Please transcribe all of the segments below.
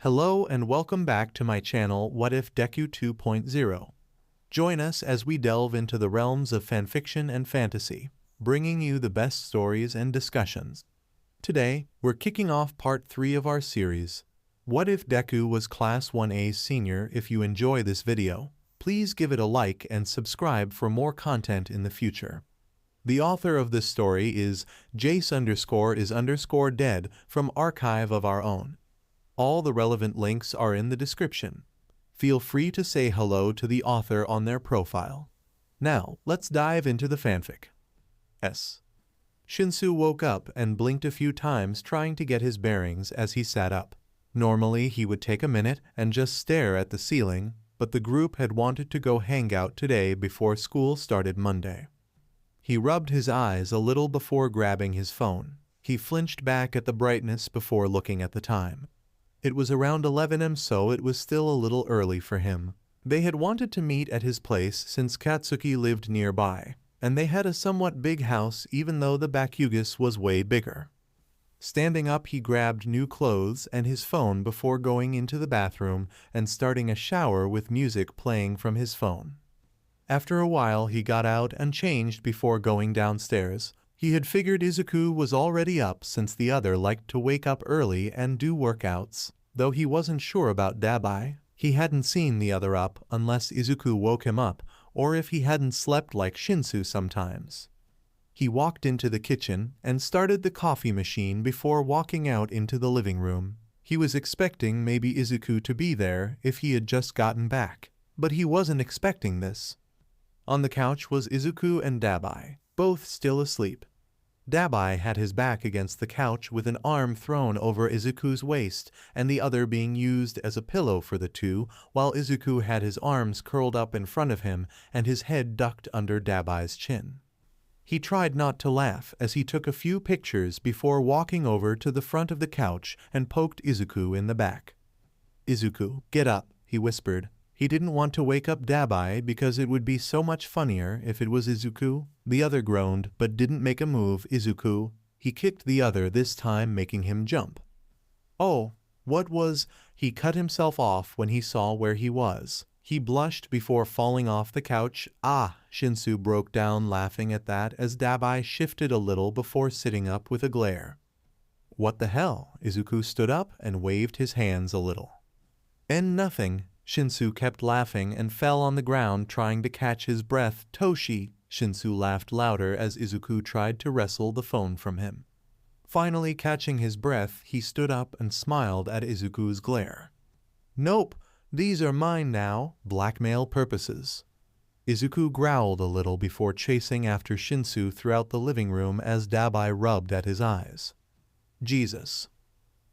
Hello and welcome back to my channel What If Deku 2.0. Join us as we delve into the realms of fanfiction and fantasy, bringing you the best stories and discussions. Today, we're kicking off part 3 of our series, What If Deku Was Class 1A Senior. If you enjoy this video, please give it a like and subscribe for more content in the future. The author of this story is Jace_is_dead from Archive of Our Own. All the relevant links are in the description. Feel free to say hello to the author on their profile. Now, let's dive into the fanfic. Shinsu woke up and blinked a few times trying to get his bearings as he sat up. Normally, he would take a minute and just stare at the ceiling, but the group had wanted to go hang out today before school started Monday. He rubbed his eyes a little before grabbing his phone. He flinched back at the brightness before looking at the time. It was around 11 am, so it was still a little early for him. They had wanted to meet at his place since Katsuki lived nearby, and they had a somewhat big house even though the Bakugas was way bigger. Standing up, he grabbed new clothes and his phone before going into the bathroom and starting a shower with music playing from his phone. After a while, he got out and changed before going downstairs. He had figured Izuku was already up since the other liked to wake up early and do workouts, though he wasn't sure about Dabi. He hadn't seen the other up unless Izuku woke him up or if he hadn't slept like Shinsu sometimes. He walked into the kitchen and started the coffee machine before walking out into the living room. He was expecting maybe Izuku to be there if he had just gotten back, but he wasn't expecting this. On the couch was Izuku and Dabi, both still asleep. Dabi had his back against the couch with an arm thrown over Izuku's waist and the other being used as a pillow for the two, while Izuku had his arms curled up in front of him and his head ducked under Dabi's chin. He tried not to laugh as he took a few pictures before walking over to the front of the couch and poked Izuku in the back. "Izuku, get up," he whispered. He didn't want to wake up Dabi because it would be so much funnier if it was Izuku. The other groaned but didn't make a move. "Izuku." He kicked the other, this time making him jump. Oh, what was... He cut himself off when he saw where he was. He blushed before falling off the couch. "Ah!" Shinsu broke down laughing at that as Dabi shifted a little before sitting up with a glare. "What the hell?" Izuku stood up and waved his hands a little. "And nothing." Shinsu kept laughing and fell on the ground trying to catch his breath. "Toshi!" Shinsu laughed louder as Izuku tried to wrestle the phone from him. Finally catching his breath, he stood up and smiled at Izuku's glare. "Nope, these are mine now. Blackmail purposes." Izuku growled a little before chasing after Shinsu throughout the living room as Dabi rubbed at his eyes. "Jesus."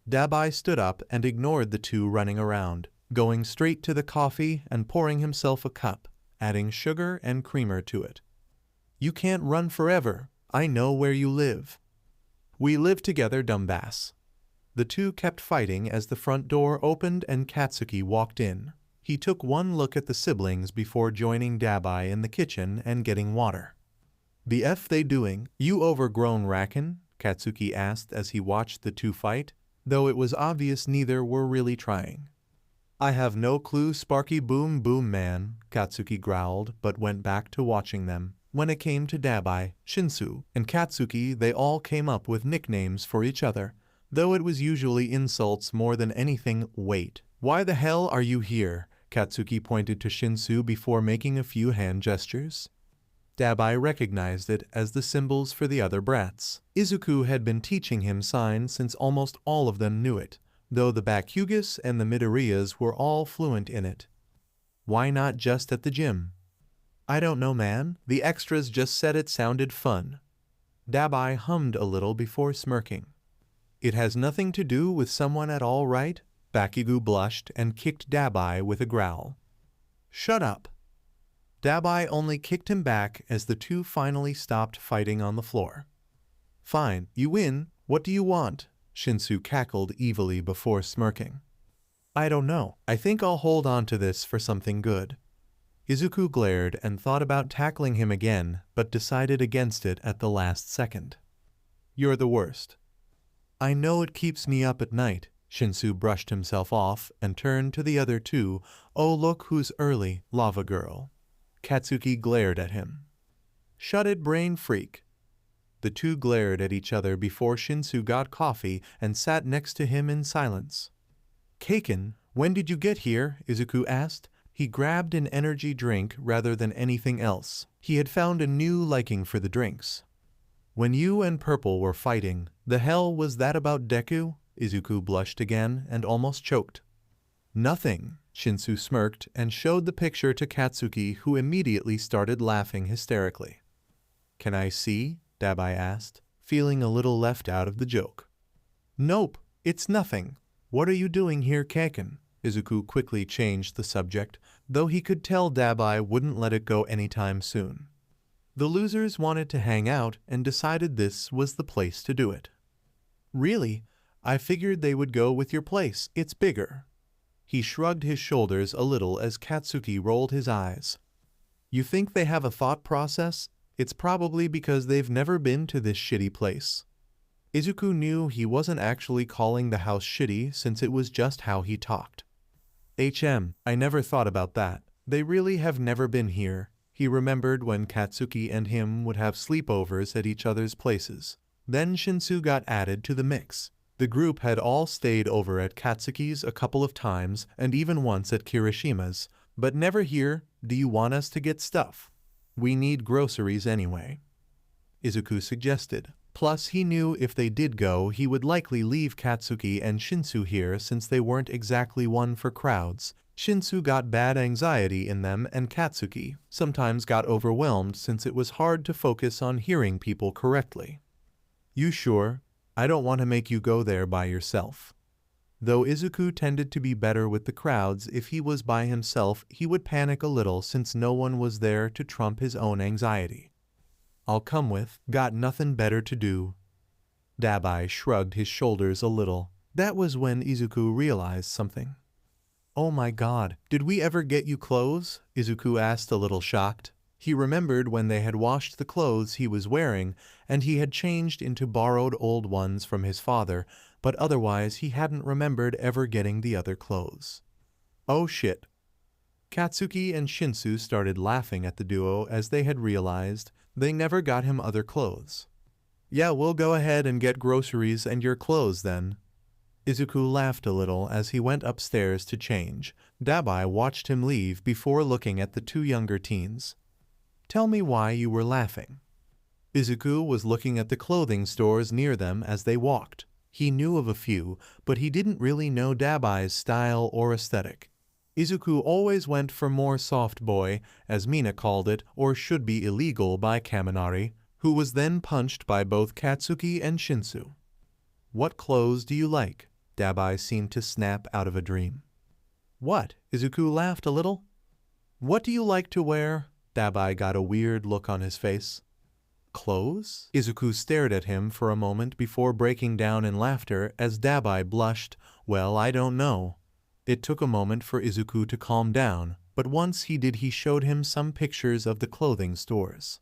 Dabi stood up and ignored the two running around, going straight to the coffee and pouring himself a cup, adding sugar and creamer to it. "You can't run forever. I know where you live." "We live together, dumbass." The two kept fighting as the front door opened and Katsuki walked in. He took one look at the siblings before joining Dabi in the kitchen and getting water. "The F they doing, you overgrown racken?" Katsuki asked as he watched the two fight, though it was obvious neither were really trying. "I have no clue, Sparky Boom Boom Man," Katsuki growled but went back to watching them. When it came to Dabi, Shinsu, and Katsuki, they all came up with nicknames for each other, though it was usually insults more than anything. "Wait, why the hell are you here?" Katsuki pointed to Shinsu before making a few hand gestures. Dabi recognized it as the symbols for the other brats. Izuku had been teaching him signs since almost all of them knew it, though the Bakugas and the Midoriyas were all fluent in it. "Why not just at the gym?" "I don't know, man. The extras just said it sounded fun." Dabi hummed a little before smirking. "It has nothing to do with someone at all, right?" Bakugo blushed and kicked Dabi with a growl. "Shut up." Dabi only kicked him back as the two finally stopped fighting on the floor. "Fine, you win. What do you want?" Shinsu cackled evilly before smirking. "I don't know. I think I'll hold on to this for something good." Izuku glared and thought about tackling him again, but decided against it at the last second. "You're the worst." "I know it keeps me up at night." Shinsu brushed himself off and turned to the other two. Oh, look who's early, lava girl. Katsuki glared at him. Shut it, brain freak. The two glared at each other before Shinsu got coffee and sat next to him in silence. Kaken, when did you get here? Izuku asked. He grabbed an energy drink rather than anything else. He had found a new liking for the drinks. When you and Purple were fighting, the hell was that about Deku? Izuku blushed again and almost choked. Nothing. Shinsu smirked and showed the picture to Katsuki, who immediately started laughing hysterically. Can I see? Dabi asked, feeling a little left out of the joke. Nope, it's nothing. What are you doing here, Kaken? Izuku quickly changed the subject, though he could tell Dabi wouldn't let it go anytime soon. The losers wanted to hang out and decided this was the place to do it. Really? I figured they would go with your place. It's bigger. He shrugged his shoulders a little as Katsuki rolled his eyes. You think they have a thought process? It's probably because they've never been to this shitty place. Izuku knew he wasn't actually calling the house shitty since it was just how he talked. I never thought about that. They really have never been here. He remembered when Katsuki and him would have sleepovers at each other's places. Then Shinsu got added to the mix. The group had all stayed over at Katsuki's a couple of times and even once at Kirishima's, but never here. Do you want us to get stuff? We need groceries anyway, Izuku suggested. Plus, he knew if they did go, he would likely leave Katsuki and Shinsu here since they weren't exactly one for crowds. Shinsu got bad anxiety in them and Katsuki sometimes got overwhelmed since it was hard to focus on hearing people correctly. You sure? I don't want to make you go there by yourself. Though Izuku tended to be better with the crowds, if he was by himself he would panic a little since no one was there to trump his own anxiety. I'll come with, got nothing better to do. Dabi shrugged his shoulders a little. That was when Izuku realized something. Oh my god, did we ever get you clothes? Izuku asked, a little shocked. He remembered when they had washed the clothes he was wearing and he had changed into borrowed old ones from his father, but otherwise he hadn't remembered ever getting the other clothes. Oh shit. Katsuki and Shinsu started laughing at the duo as they had realized they never got him other clothes. Yeah, we'll go ahead and get groceries and your clothes then. Izuku laughed a little as he went upstairs to change. Dabi watched him leave before looking at the two younger teens. Tell me why you were laughing. Izuku was looking at the clothing stores near them as they walked. He knew of a few, but he didn't really know Dabi's style or aesthetic. Izuku always went for more soft boy, as Mina called it, or should be illegal by Kaminari, who was then punched by both Katsuki and Shinsu. What clothes do you like? Dabi seemed to snap out of a dream. What? Izuku laughed a little. What do you like to wear? Dabi got a weird look on his face. Clothes? Izuku stared at him for a moment before breaking down in laughter as Dabi blushed. Well, I don't know. It took a moment for Izuku to calm down, but once he did he showed him some pictures of the clothing stores.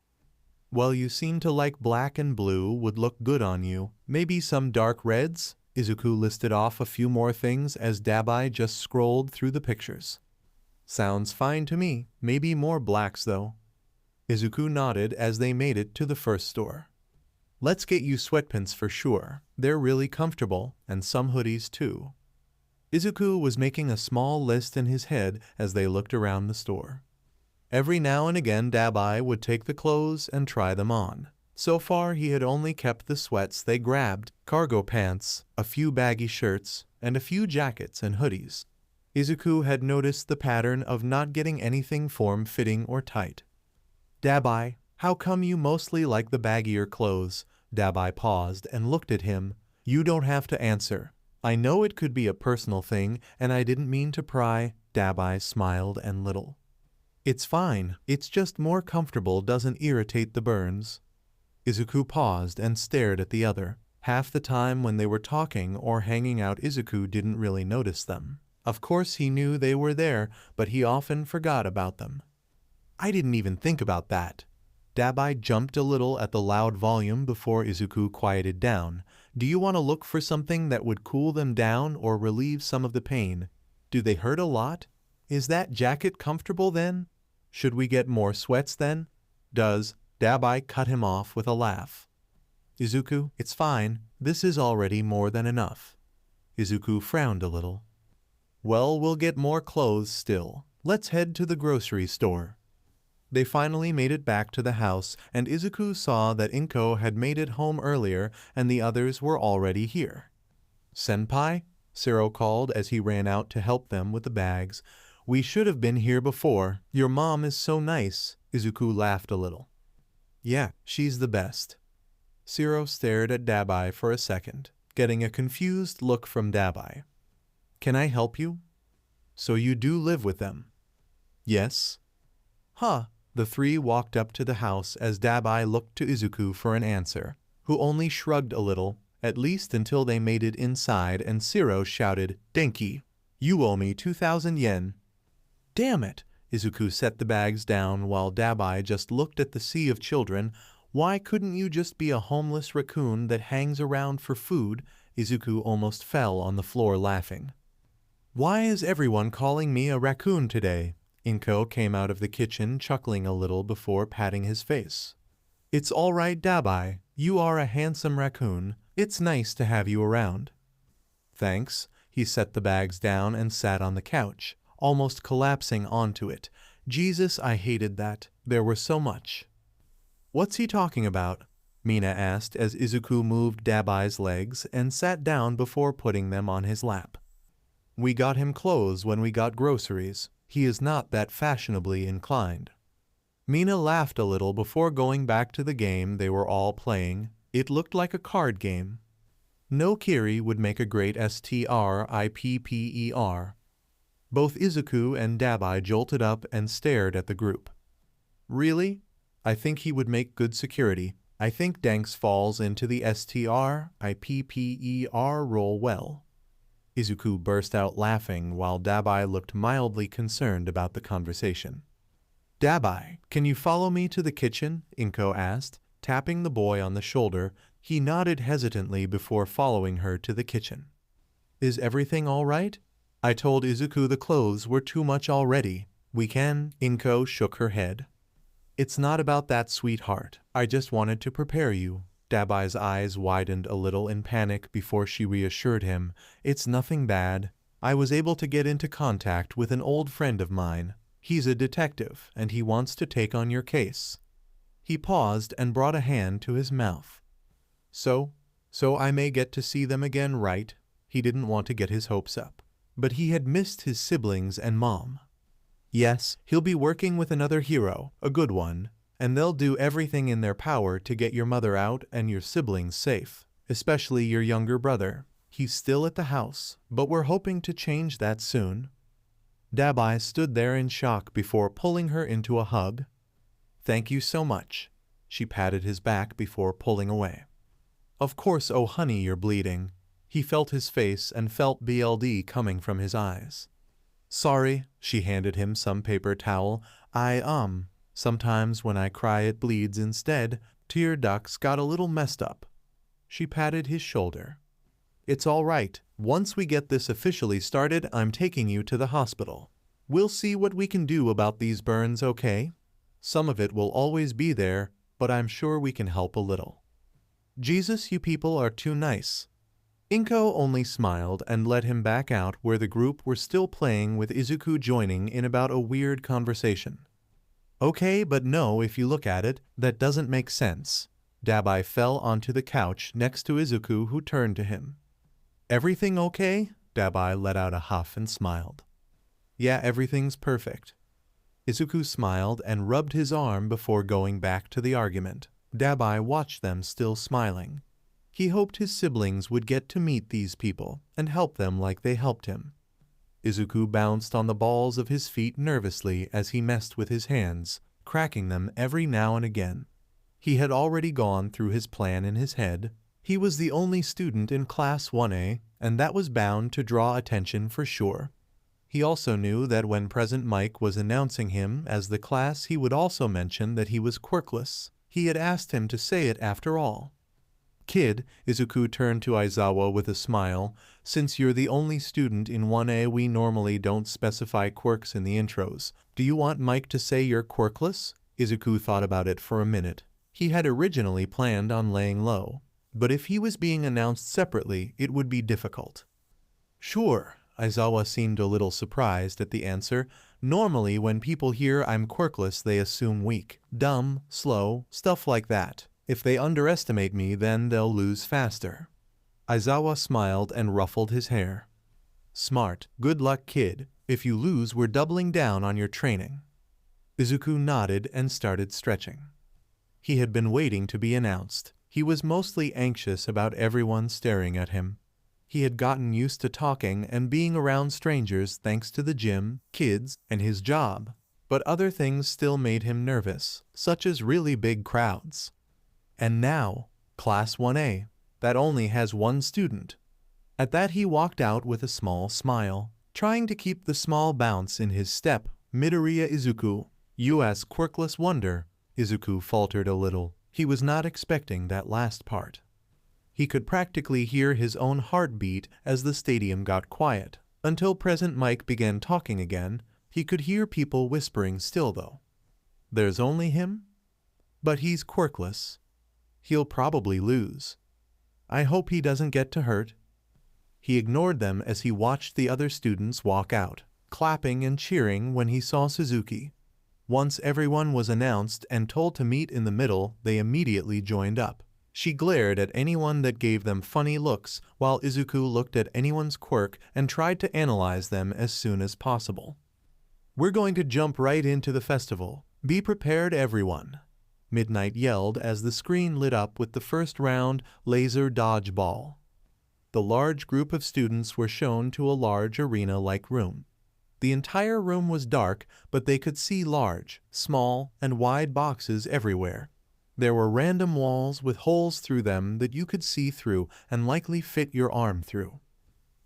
Well, you seem to like black and blue would look good on you. Maybe some dark reds? Izuku listed off a few more things as Dabi just scrolled through the pictures. Sounds fine to me. Maybe more blacks though. Izuku nodded as they made it to the first store. Let's get you sweatpants for sure. They're really comfortable, and some hoodies too. Izuku was making a small list in his head as they looked around the store. Every now and again Dabi would take the clothes and try them on. So far he had only kept the sweats they grabbed, cargo pants, a few baggy shirts, and a few jackets and hoodies. Izuku had noticed the pattern of not getting anything form-fitting or tight. Dabi, how come you mostly like the baggier clothes? Dabi paused and looked at him. You don't have to answer. I know it could be a personal thing, and I didn't mean to pry. Dabi smiled and little. It's fine. It's just more comfortable, doesn't irritate the burns. Izuku paused and stared at the other. Half the time when they were talking or hanging out, Izuku didn't really notice them. Of course he knew they were there, but he often forgot about them. I didn't even think about that. Dabi jumped a little at the loud volume before Izuku quieted down. Do you want to look for something that would cool them down or relieve some of the pain? Do they hurt a lot? Is that jacket comfortable then? Should we get more sweats then? Dabi cut him off with a laugh. Izuku, it's fine. This is already more than enough. Izuku frowned a little. Well, we'll get more clothes still. Let's head to the grocery store. They finally made it back to the house, and Izuku saw that Inko had made it home earlier and the others were already here. Senpai? Sero called as he ran out to help them with the bags. We should have been here before. Your mom is so nice. Izuku laughed a little. Yeah, she's the best. Sero stared at Dabi for a second, getting a confused look from Dabi. Can I help you? So you do live with them? Yes. Huh. The three walked up to the house as Dabi looked to Izuku for an answer, who only shrugged a little, at least until they made it inside and Sero shouted, Denki, you owe me 2,000 yen. Damn it! Izuku set the bags down while Dabi just looked at the sea of children. Why couldn't you just be a homeless raccoon that hangs around for food? Izuku almost fell on the floor laughing. Why is everyone calling me a raccoon today? Inko came out of the kitchen chuckling a little before patting his face. It's all right, Dabi. You are a handsome raccoon. It's nice to have you around. Thanks. He set the bags down and sat on the couch, almost collapsing onto it. Jesus, I hated that. There were so much. What's he talking about? Mina asked as Izuku moved Dabi's legs and sat down before putting them on his lap. We got him clothes when we got groceries. He is not that fashionably inclined. Mina laughed a little before going back to the game they were all playing. It looked like a card game. No Kiri would make a great stripper. Both Izuku and Dabi jolted up and stared at the group. Really? I think he would make good security. I think Danks falls into the stripper role well. Izuku burst out laughing while Dabi looked mildly concerned about the conversation. Dabi, can you follow me to the kitchen? Inko asked, tapping the boy on the shoulder. He nodded hesitantly before following her to the kitchen. Is everything all right? I told Izuku the clothes were too much already. We can. Inko shook her head. It's not about that, sweetheart. I just wanted to prepare you. Dabi's eyes widened a little in panic before she reassured him. It's nothing bad. I was able to get into contact with an old friend of mine. He's a detective, and he wants to take on your case. He paused and brought a hand to his mouth. So I may get to see them again, right? He didn't want to get his hopes up. But he had missed his siblings and mom. Yes, he'll be working with another hero, a good one, and they'll do everything in their power to get your mother out and your siblings safe, especially your younger brother. He's still at the house, but we're hoping to change that soon. Dabi stood there in shock before pulling her into a hug. Thank you so much. She patted his back before pulling away. Of course, oh honey, you're bleeding. He felt his face and felt BLD coming from his eyes. Sorry, she handed him some paper towel. Sometimes when I cry it bleeds instead. Tear ducts got a little messed up. She patted his shoulder. It's all right. Once we get this officially started, I'm taking you to the hospital. We'll see what we can do about these burns, okay? Some of it will always be there, but I'm sure we can help a little. Jesus, you people are too nice. Inko only smiled and led him back out where the group were still playing with Izuku joining in about a weird conversation. Okay, but no, if you look at it, that doesn't make sense. Dabi fell onto the couch next to Izuku, who turned to him. Everything okay? Dabi let out a huff and smiled. Yeah, everything's perfect. Izuku smiled and rubbed his arm before going back to the argument. Dabi watched them still smiling. He hoped his siblings would get to meet these people and help them like they helped him. Izuku bounced on the balls of his feet nervously as he messed with his hands, cracking them every now and again. He had already gone through his plan in his head. He was the only student in Class 1A, and that was bound to draw attention for sure. He also knew that when President Mike was announcing him as the class, he would also mention that he was quirkless. He had asked him to say it after all. Kid, Izuku turned to Aizawa with a smile. Since you're the only student in 1A, we normally don't specify quirks in the intros. Do you want Mike to say you're quirkless? Izuku thought about it for a minute. He had originally planned on laying low, but if he was being announced separately, it would be difficult. Sure. Aizawa seemed a little surprised at the answer. Normally, when people hear I'm quirkless, they assume weak, dumb, slow, stuff like that. If they underestimate me, then they'll lose faster. Aizawa smiled and ruffled his hair. Smart. Good luck, kid. If you lose, we're doubling down on your training. Izuku nodded and started stretching. He had been waiting to be announced. He was mostly anxious about everyone staring at him. He had gotten used to talking and being around strangers thanks to the gym, kids, and his job. But other things still made him nervous, such as really big crowds. And now, Class 1A, that only has one student. At that he walked out with a small smile, trying to keep the small bounce in his step. Midoriya Izuku, U.S. quirkless wonder. Izuku faltered a little. He was not expecting that last part. He could practically hear his own heartbeat as the stadium got quiet. Until President Mike began talking again, he could hear people whispering still though. There's only him? But he's quirkless. He'll probably lose. I hope he doesn't get too hurt. He ignored them as he watched the other students walk out, clapping and cheering when he saw Suzuki. Once everyone was announced and told to meet in the middle, they immediately joined up. She glared at anyone that gave them funny looks, while Izuku looked at anyone's quirk and tried to analyze them as soon as possible. We're going to jump right into the festival. Be prepared, everyone. Midnight yelled as the screen lit up with the first round laser dodgeball. The large group of students were shown to a large arena-like room. The entire room was dark, but they could see large, small, and wide boxes everywhere. There were random walls with holes through them that you could see through and likely fit your arm through.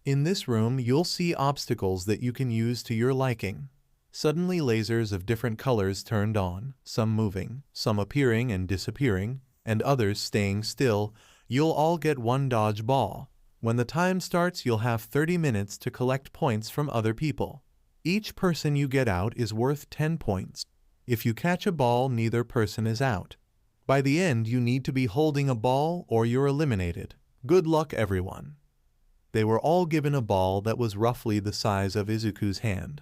In this room, you'll see obstacles that you can use to your liking. Suddenly lasers of different colors turned on, some moving, some appearing and disappearing, and others staying still. You'll all get one dodge ball. When the time starts, you'll have 30 minutes to collect points from other people. Each person you get out is worth 10 points. If you catch a ball, neither person is out. By the end, you need to be holding a ball or you're eliminated. Good luck, everyone. They were all given a ball that was roughly the size of Izuku's hand.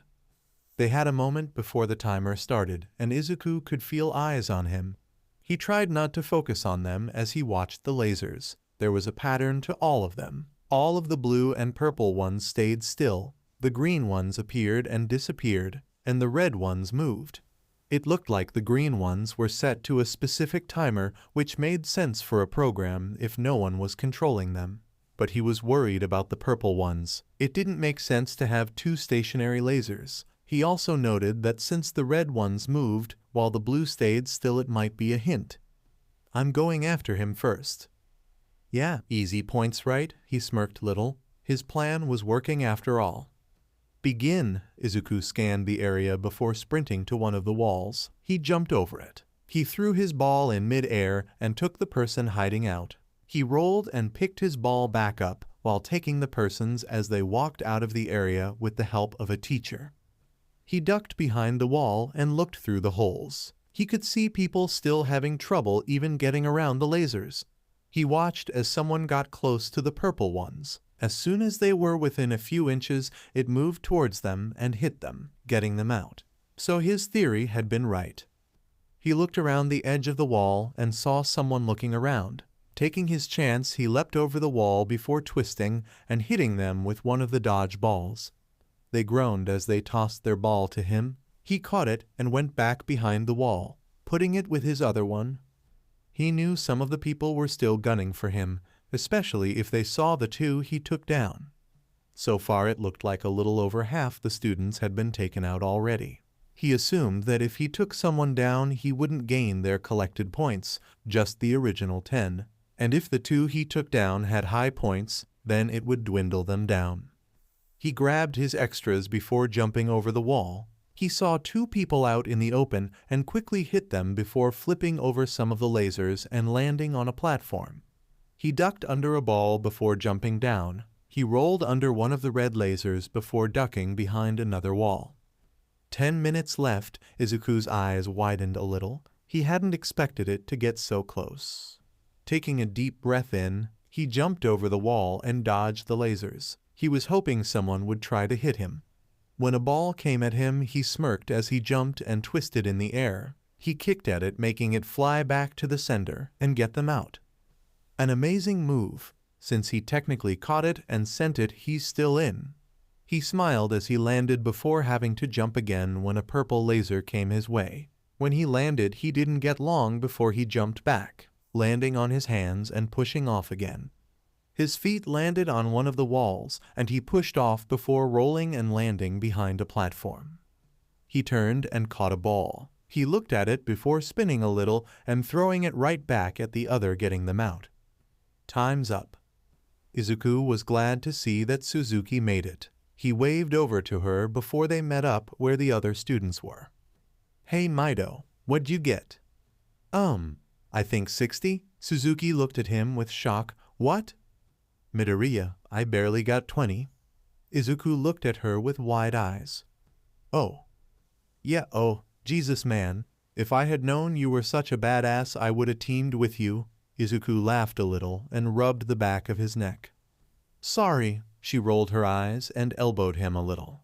They had a moment before the timer started, and Izuku could feel eyes on him. He tried not to focus on them as he watched the lasers. There was a pattern to all of them. All of the blue and purple ones stayed still. The green ones appeared and disappeared, and the red ones moved. It looked like the green ones were set to a specific timer, which made sense for a program if no one was controlling them. But he was worried about the purple ones. It didn't make sense to have two stationary lasers. He also noted that since the red ones moved, while the blue stayed still, it might be a hint. I'm going after him first. Yeah, easy points, right? He smirked little. His plan was working after all. Begin. Izuku scanned the area before sprinting to one of the walls. He jumped over it. He threw his ball in mid-air and took the person hiding out. He rolled and picked his ball back up while taking the persons as they walked out of the area with the help of a teacher. He ducked behind the wall and looked through the holes. He could see people still having trouble even getting around the lasers. He watched as someone got close to the purple ones. As soon as they were within a few inches, it moved towards them and hit them, getting them out. So his theory had been right. He looked around the edge of the wall and saw someone looking around. Taking his chance, he leapt over the wall before twisting and hitting them with one of the dodge balls. They groaned as they tossed their ball to him. He caught it and went back behind the wall, putting it with his other one. He knew some of the people were still gunning for him, especially if they saw the two he took down. So far it looked like a little over half the students had been taken out already. He assumed that if he took someone down, he wouldn't gain their collected points, just the original 10, and if the two he took down had high points, then it would dwindle them down. He grabbed his extras before jumping over the wall. He saw two people out in the open and quickly hit them before flipping over some of the lasers and landing on a platform. He ducked under a ball before jumping down. He rolled under one of the red lasers before ducking behind another wall. 10 minutes left. Izuku's eyes widened a little. He hadn't expected it to get so close. Taking a deep breath in, he jumped over the wall and dodged the lasers. He was hoping someone would try to hit him. When a ball came at him, he smirked as he jumped and twisted in the air. He kicked at it, making it fly back to the sender and get them out. An amazing move. Since he technically caught it and sent it, he's still in. He smiled as he landed before having to jump again when a purple laser came his way. When he landed, he didn't get long before he jumped back, landing on his hands and pushing off again. His feet landed on one of the walls, and he pushed off before rolling and landing behind a platform. He turned and caught a ball. He looked at it before spinning a little and throwing it right back at the other, getting them out. Time's up. Izuku was glad to see that Suzuki made it. He waved over to her before they met up where the other students were. "Hey Mido, what'd you get?" I think 60? Suzuki looked at him with shock. "What?" "Midoriya, I barely got 20. Izuku looked at her with wide eyes. "Oh. Yeah, oh, Jesus man. If I had known you were such a badass, I would have teamed with you." Izuku laughed a little and rubbed the back of his neck. "Sorry." She rolled her eyes and elbowed him a little.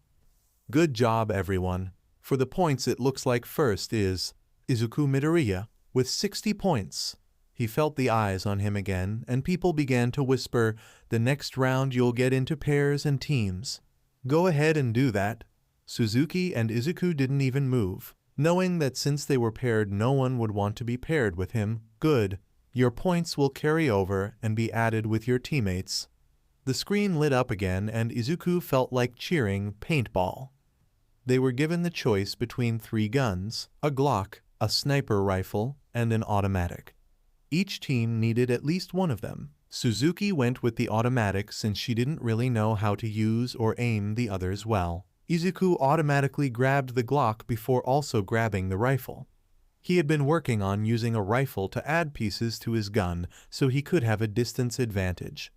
"Good job, everyone. For the points, it looks like first is Izuku Midoriya with 60 points. He felt the eyes on him again, and people began to whisper, "The next round you'll get into pairs and teams." "Go ahead and do that." Suzuki and Izuku didn't even move, knowing that since they were paired, no one would want to be paired with him. "Good. Your points will carry over and be added with your teammates." The screen lit up again, and Izuku felt like cheering paintball. They were given the choice between 3 guns, a Glock, a sniper rifle, and an automatic. Each team needed at least one of them. Suzuki went with the automatic since she didn't really know how to use or aim the others well. Izuku automatically grabbed the Glock before also grabbing the rifle. He had been working on using a rifle to add pieces to his gun so he could have a distance advantage.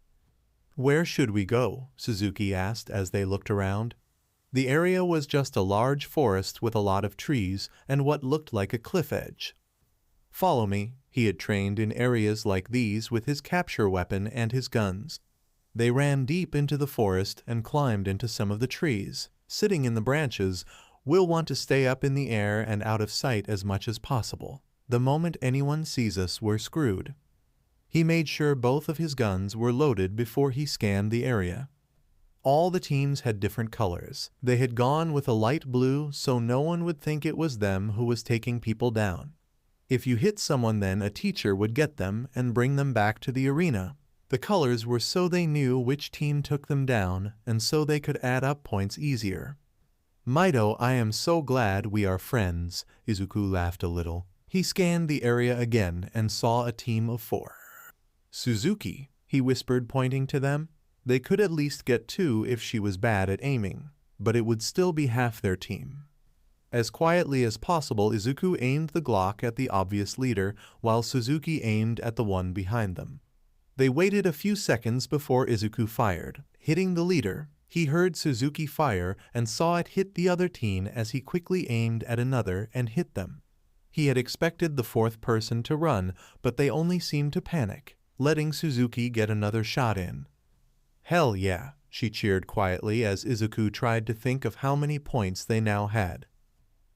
"Where should we go?" Suzuki asked as they looked around. The area was just a large forest with a lot of trees and what looked like a cliff edge. "Follow me." He had trained in areas like these with his capture weapon and his guns. They ran deep into the forest and climbed into some of the trees. Sitting in the branches, we'll want to stay up in the air and out of sight as much as possible. The moment anyone sees us, we're screwed. He made sure both of his guns were loaded before he scanned the area. All the teams had different colors. They had gone with a light blue so no one would think it was them who was taking people down. If you hit someone, then a teacher would get them and bring them back to the arena. The colors were so they knew which team took them down and so they could add up points easier. "Mido, I am so glad we are friends." Izuku laughed a little. He scanned the area again and saw a team of 4. "Suzuki," he whispered, pointing to them. They could at least get 2 if she was bad at aiming, but it would still be half their team. As quietly as possible, Izuku aimed the Glock at the obvious leader, while Suzuki aimed at the one behind them. They waited a few seconds before Izuku fired, hitting the leader. He heard Suzuki fire and saw it hit the other team as he quickly aimed at another and hit them. He had expected the 4th person to run, but they only seemed to panic, letting Suzuki get another shot in. "Hell yeah," she cheered quietly as Izuku tried to think of how many points they now had.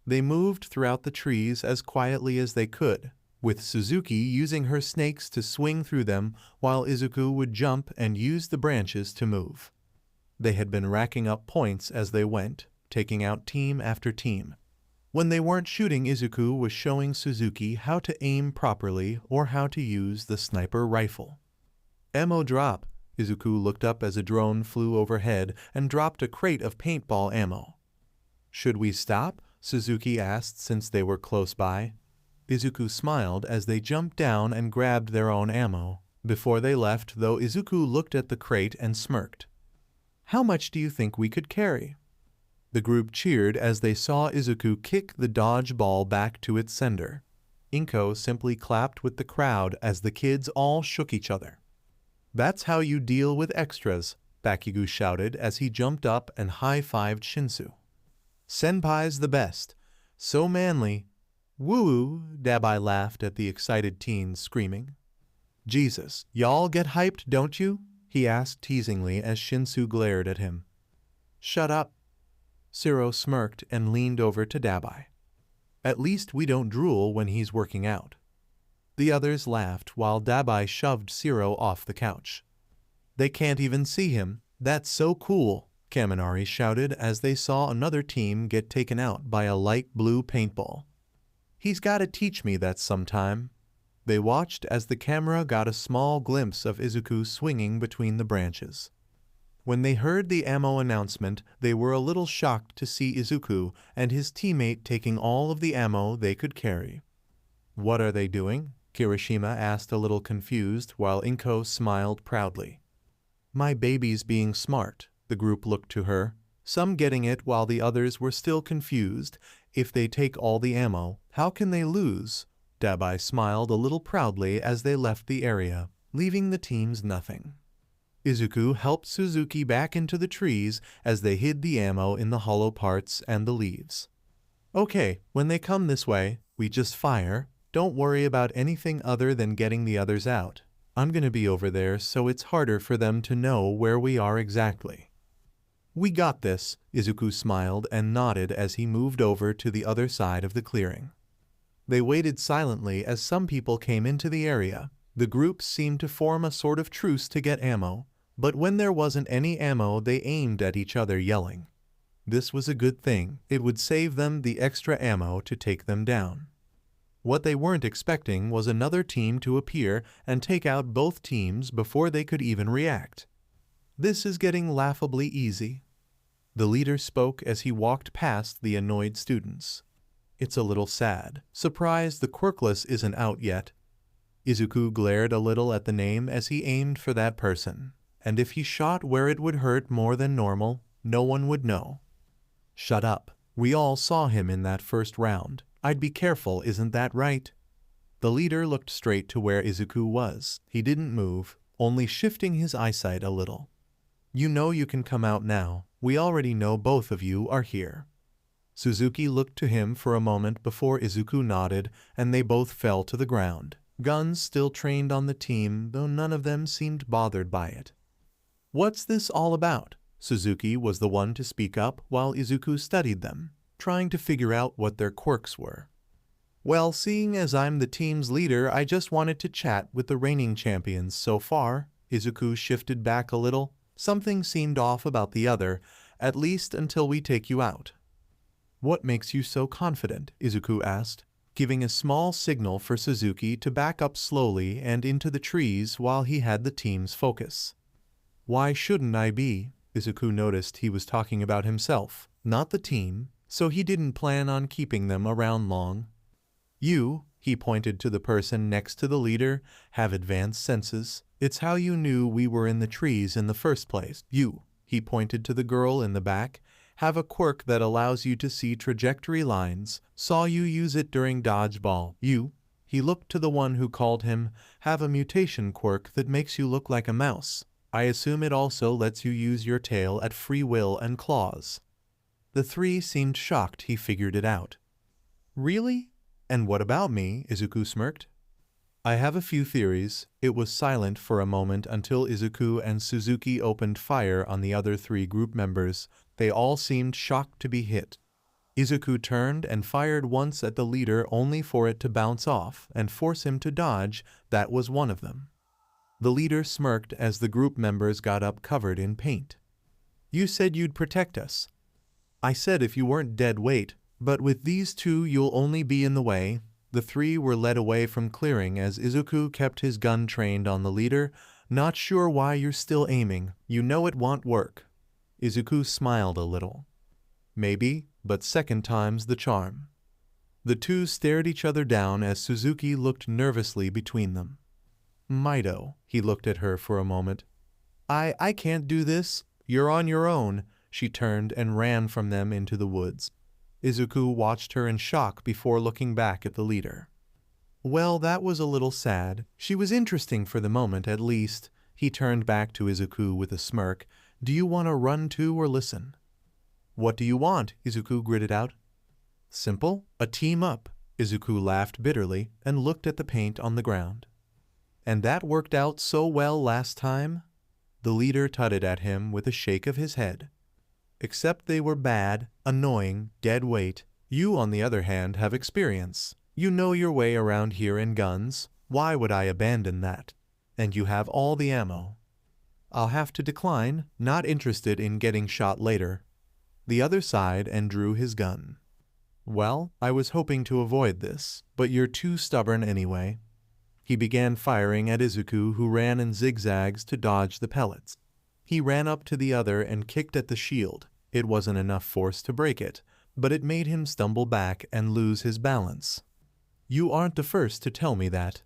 They moved throughout the trees as quietly as they could, with Suzuki using her snakes to swing through them while Izuku would jump and use the branches to move. They had been racking up points as they went, taking out team after team. When they weren't shooting, Izuku was showing Suzuki how to aim properly or how to use the sniper rifle. "Ammo drop." Izuku looked up as a drone flew overhead and dropped a crate of paintball ammo. "Should we stop?" Suzuki asked since they were close by. Izuku smiled as they jumped down and grabbed their own ammo. Before they left, though, Izuku looked at the crate and smirked. "How much do you think we could carry?" The group cheered as they saw Izuku kick the dodge ball back to its sender. Inko simply clapped with the crowd as the kids all shook each other. That's how you deal with extras, Bakugo shouted as he jumped up and high-fived Shinsu. Senpai's the best. So manly. Woo! Dabi laughed at the excited teens screaming. Jesus, y'all get hyped, don't you? He asked teasingly as Shinsu glared at him. Shut up. Siro smirked and leaned over to Dabi. At least we don't drool when he's working out. The others laughed while Dabi shoved Siro off the couch. They can't even see him. That's so cool, Kaminari shouted as they saw another team get taken out by a light blue paintball. He's gotta teach me that sometime. They watched as the camera got a small glimpse of Izuku swinging between the branches. When they heard the ammo announcement, they were a little shocked to see Izuku and his teammate taking all of the ammo they could carry. What are they doing? Kirishima asked a little confused while Inko smiled proudly. My baby's being smart, the group looked to her, some getting it while the others were still confused. If they take all the ammo, how can they lose? Dabi smiled a little proudly as they left the area, leaving the teams nothing. Izuku helped Suzuki back into the trees as they hid the ammo in the hollow parts and the leaves. Okay, when they come this way, we just fire. Don't worry about anything other than getting the others out. I'm gonna be over there so it's harder for them to know where we are exactly. We got this, Izuku smiled and nodded as he moved over to the other side of the clearing. They waited silently as some people came into the area. The group seemed to form a sort of truce to get ammo, but when there wasn't any ammo they aimed at each other yelling. This was a good thing. It would save them the extra ammo to take them down. What they weren't expecting was another team to appear and take out both teams before they could even react. This is getting laughably easy. The leader spoke as he walked past the annoyed students. It's a little sad. Surprised the quirkless isn't out yet. Izuku glared a little at the name as he aimed for that person. And if he shot where it would hurt more than normal, no one would know. Shut up. We all saw him in that first round. I'd be careful, isn't that right? The leader looked straight to where Izuku was. He didn't move, only shifting his eyesight a little. You know you can come out now. We already know both of you are here. Suzuki looked to him for a moment before Izuku nodded, and they both fell to the ground. Guns still trained on the team, though none of them seemed bothered by it. What's this all about? Suzuki was the one to speak up while Izuku studied them, trying to figure out what their quirks were. Well, seeing as I'm the team's leader, I just wanted to chat with the reigning champions so far. Izuku shifted back a little. Something seemed off about the other, at least until we take you out. What makes you so confident? Izuku asked, giving a small signal for Suzuki to back up slowly and into the trees while he had the team's focus. Why shouldn't I be? Izuku noticed he was talking about himself, not the team, so he didn't plan on keeping them around long. You, he pointed to the person next to the leader, have advanced senses. It's how you knew we were in the trees in the first place. You, he pointed to the girl in the back, have a quirk that allows you to see trajectory lines. Saw you use it during dodgeball. You, he looked to the one who called him, have a mutation quirk that makes you look like a mouse. I assume it also lets you use your tail at free will and claws. The three seemed shocked he figured it out. Really? And what about me? Izuku smirked. I have a few theories. It was silent for a moment until Izuku and Suzuki opened fire on the other three group members. They all seemed shocked to be hit. Izuku turned and fired once at the leader only for it to bounce off and force him to dodge. That was one of them. The leader smirked as the group members got up covered in paint. You said you'd protect us. I said if you weren't dead weight, but with these two you'll only be in the way. The three were led away from clearing as Izuku kept his gun trained on the leader. Not sure why you're still aiming. You know it won't work. Izuku smiled a little. Maybe, but second time's the charm. The two stared each other down as Suzuki looked nervously between them. Mido, he looked at her for a moment. I can't do this. You're on your own. She turned and ran from them into the woods. Izuku watched her in shock before looking back at the leader. Well, that was a little sad. She was interesting for the moment at least. He turned back to Izuku with a smirk. Do you want to run too or listen? What do you want? Izuku gritted out. Simple, a team up. Izuku laughed bitterly and looked at the paint on the ground. And that worked out so well last time? The leader tutted at him with a shake of his head. Except they were bad, annoying, dead weight. You, on the other hand, have experience. You know your way around here in guns. Why would I abandon that? And you have all the ammo. I'll have to decline, not interested in getting shot later. The other sighed and drew his gun. Well, I was hoping to avoid this, but you're too stubborn anyway. He began firing at Izuku, who ran in zigzags to dodge the pellets. He ran up to the other and kicked at the shield. It wasn't enough force to break it, but it made him stumble back and lose his balance. You aren't the first to tell me that.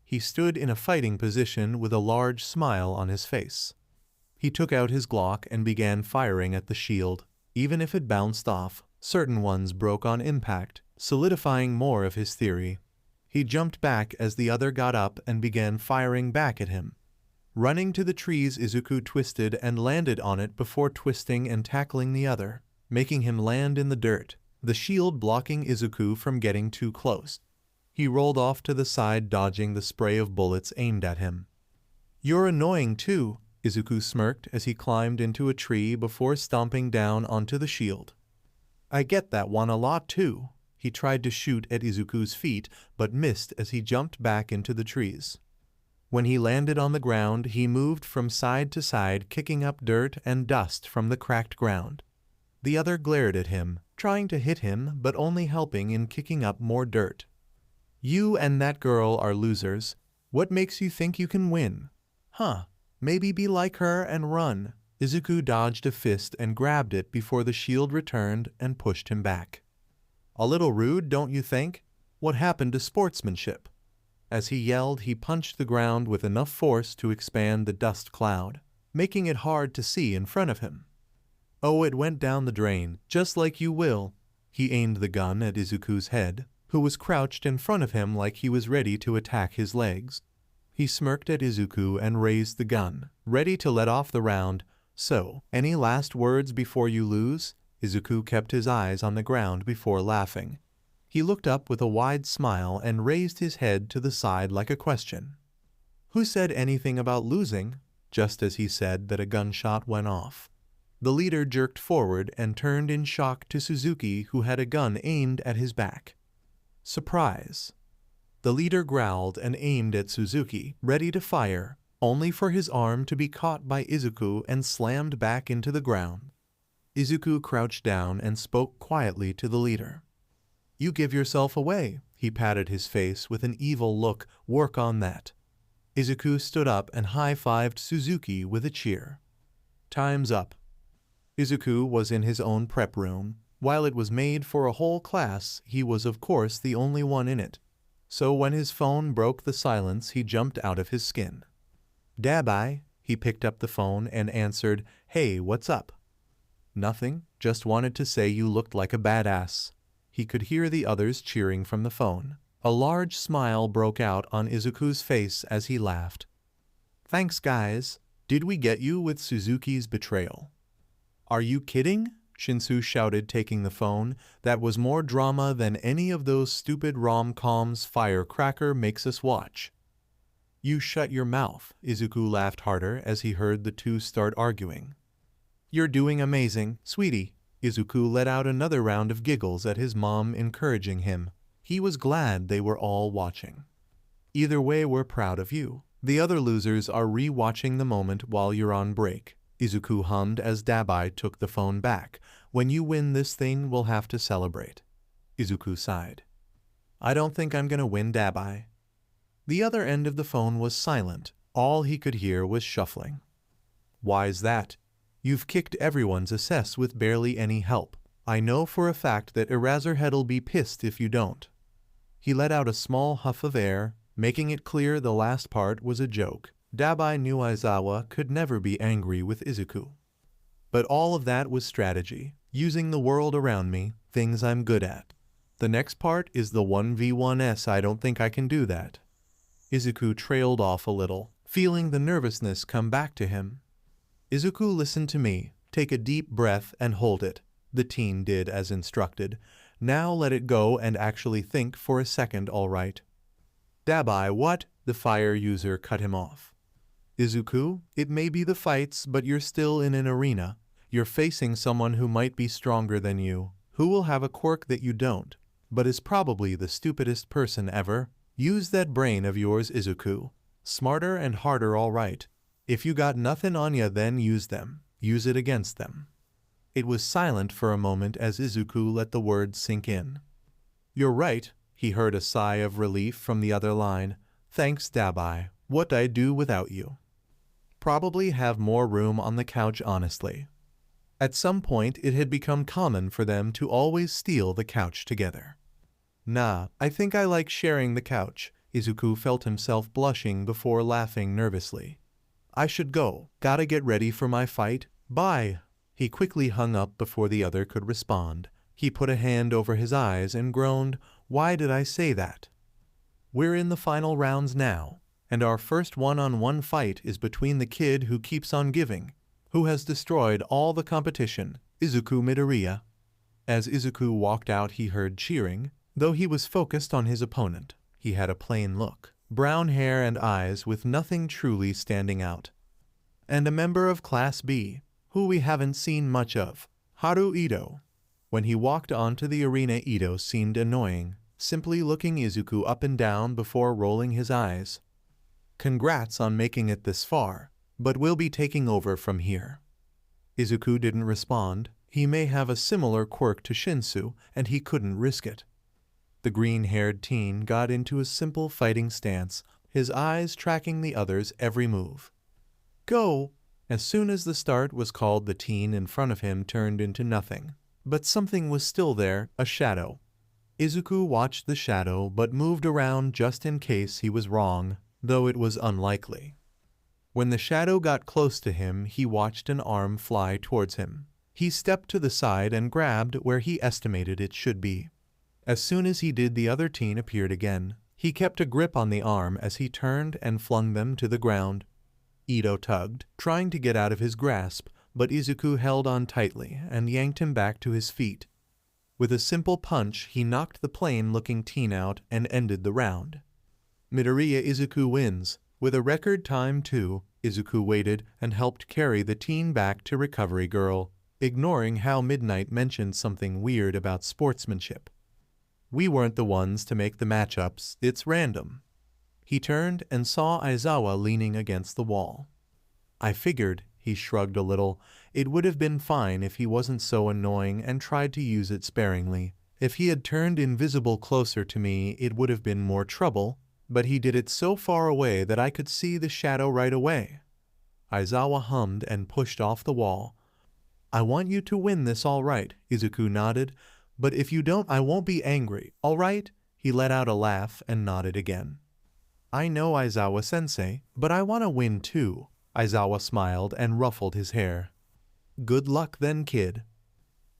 He stood in a fighting position with a large smile on his face. He took out his Glock and began firing at the shield. Even if it bounced off, certain ones broke on impact, solidifying more of his theory. He jumped back as the other got up and began firing back at him. Running to the trees, Izuku twisted and landed on it before twisting and tackling the other, making him land in the dirt, the shield blocking Izuku from getting too close. He rolled off to the side, dodging the spray of bullets aimed at him. You're annoying too, Izuku smirked as he climbed into a tree before stomping down onto the shield. I get that one a lot too. He tried to shoot at Izuku's feet, but missed as he jumped back into the trees. When he landed on the ground, he moved from side to side, kicking up dirt and dust from the cracked ground. The other glared at him, trying to hit him, but only helping in kicking up more dirt. You and that girl are losers. What makes you think you can win? Huh, maybe be like her and run. Izuku dodged a fist and grabbed it before the shield returned and pushed him back. A little rude, don't you think? What happened to sportsmanship? As he yelled, he punched the ground with enough force to expand the dust cloud, making it hard to see in front of him. Oh, it went down the drain, just like you will. He aimed the gun at Izuku's head, who was crouched in front of him like he was ready to attack his legs. He smirked at Izuku and raised the gun, ready to let off the round. So, any last words before you lose? Izuku kept his eyes on the ground before laughing. He looked up with a wide smile and raised his head to the side like a question. Who said anything about losing? Just as he said that, a gunshot went off. The leader jerked forward and turned in shock to Suzuki, who had a gun aimed at his back. Surprise. The leader growled and aimed at Suzuki, ready to fire, only for his arm to be caught by Izuku and slammed back into the ground. Izuku crouched down and spoke quietly to the leader. You give yourself away. He patted his face with an evil look. Work on that. Izuku stood up and high-fived Suzuki with a cheer. Time's up. Izuku was in his own prep room. While it was made for a whole class, he was of course the only one in it. So when his phone broke the silence, he jumped out of his skin. Dabi, he picked up the phone and answered, Hey, what's up? Nothing, just wanted to say you looked like a badass. He could hear the others cheering from the phone. A large smile broke out on Izuku's face as he laughed. Thanks, guys. Did we get you with Suzuki's betrayal? Are you kidding? Shinsu shouted, taking the phone. That was more drama than any of those stupid rom-coms Firecracker makes us watch. You shut your mouth. Izuku laughed harder as he heard the two start arguing. You're doing amazing, sweetie. Izuku let out another round of giggles at his mom encouraging him. He was glad they were all watching. Either way, we're proud of you. The other losers are re-watching the moment while you're on break. Izuku hummed as Dabi took the phone back. When you win this thing, we'll have to celebrate. Izuku sighed. I don't think I'm gonna win, Dabi. The other end of the phone was silent. All he could hear was shuffling. Why's that? You've kicked everyone's assess with barely any help. I know for a fact that Eraserhead'll be pissed if you don't. He let out a small huff of air, making it clear the last part was a joke. Dabi knew Aizawa could never be angry with Izuku. But all of that was strategy, using the world around me, things I'm good at. The next part is the 1v1s. I don't think I can do that. Izuku trailed off a little, feeling the nervousness come back to him. Izuku, listen to me. Take a deep breath and hold it. The teen did as instructed. Now let it go and actually think for a second, all right? Dabi, what? The fire user cut him off. Izuku, it may be the fights, but you're still in an arena. You're facing someone who might be stronger than you, who will have a quirk that you don't, but is probably the stupidest person ever. Use that brain of yours, Izuku. Smarter and harder, all right. If you got nothing on ya, then use them. Use it against them. It was silent for a moment as Izuku let the words sink in. You're right, he heard a sigh of relief from the other line. Thanks, Dabi. What I'd do without you. Probably have more room on the couch, honestly. At some point it had become common for them to always steal the couch together. Nah, I think I like sharing the couch. Izuku felt himself blushing before laughing nervously. I should go. Gotta get ready for my fight. Bye. He quickly hung up before the other could respond. He put a hand over his eyes and groaned, Why did I say that? We're in the final rounds now, and our first one-on-one fight is between the kid who keeps on giving, who has destroyed all the competition, Izuku Midoriya. As Izuku walked out, he heard cheering, though he was focused on his opponent. He had a plain look, brown hair and eyes with nothing truly standing out. And a member of Class B, who we haven't seen much of, Haru Ito. When he walked onto the arena, Ito seemed annoying, simply looking Izuku up and down before rolling his eyes. Congrats on making it this far, but we'll be taking over from here. Izuku didn't respond. He may have a similar quirk to Shinsu, and he couldn't risk it. The green-haired teen got into a simple fighting stance, his eyes tracking the other's every move. Go! As soon as the start was called, the teen in front of him turned into nothing. But something was still there, a shadow. Izuku watched the shadow but moved around just in case he was wrong, though it was unlikely. When the shadow got close to him, he watched an arm fly towards him. He stepped to the side and grabbed where he estimated it should be. As soon as he did, the other teen appeared again. He kept a grip on the arm as he turned and flung them to the ground. Ito tugged, trying to get out of his grasp, but Izuku held on tightly and yanked him back to his feet. With a simple punch, he knocked the plain-looking teen out and ended the round. Midoriya, Izuku wins. With a record time too, Izuku waited and helped carry the teen back to Recovery Girl, ignoring how Midnight mentioned something weird about sportsmanship. We weren't the ones to make the matchups, it's random. He turned and saw Aizawa leaning against the wall. I figured, he shrugged a little, it would have been fine if he wasn't so annoying and tried to use it sparingly. If he had turned invisible closer to me, it would have been more trouble, but he did it so far away that I could see the shadow right away. Aizawa hummed and pushed off the wall. I want you to win this, all right, Izuku nodded. But if you don't, I won't be angry, all right? He let out a laugh and nodded again. I know, Aizawa-sensei, but I want to win too. Aizawa smiled and ruffled his hair. Good luck then, kid.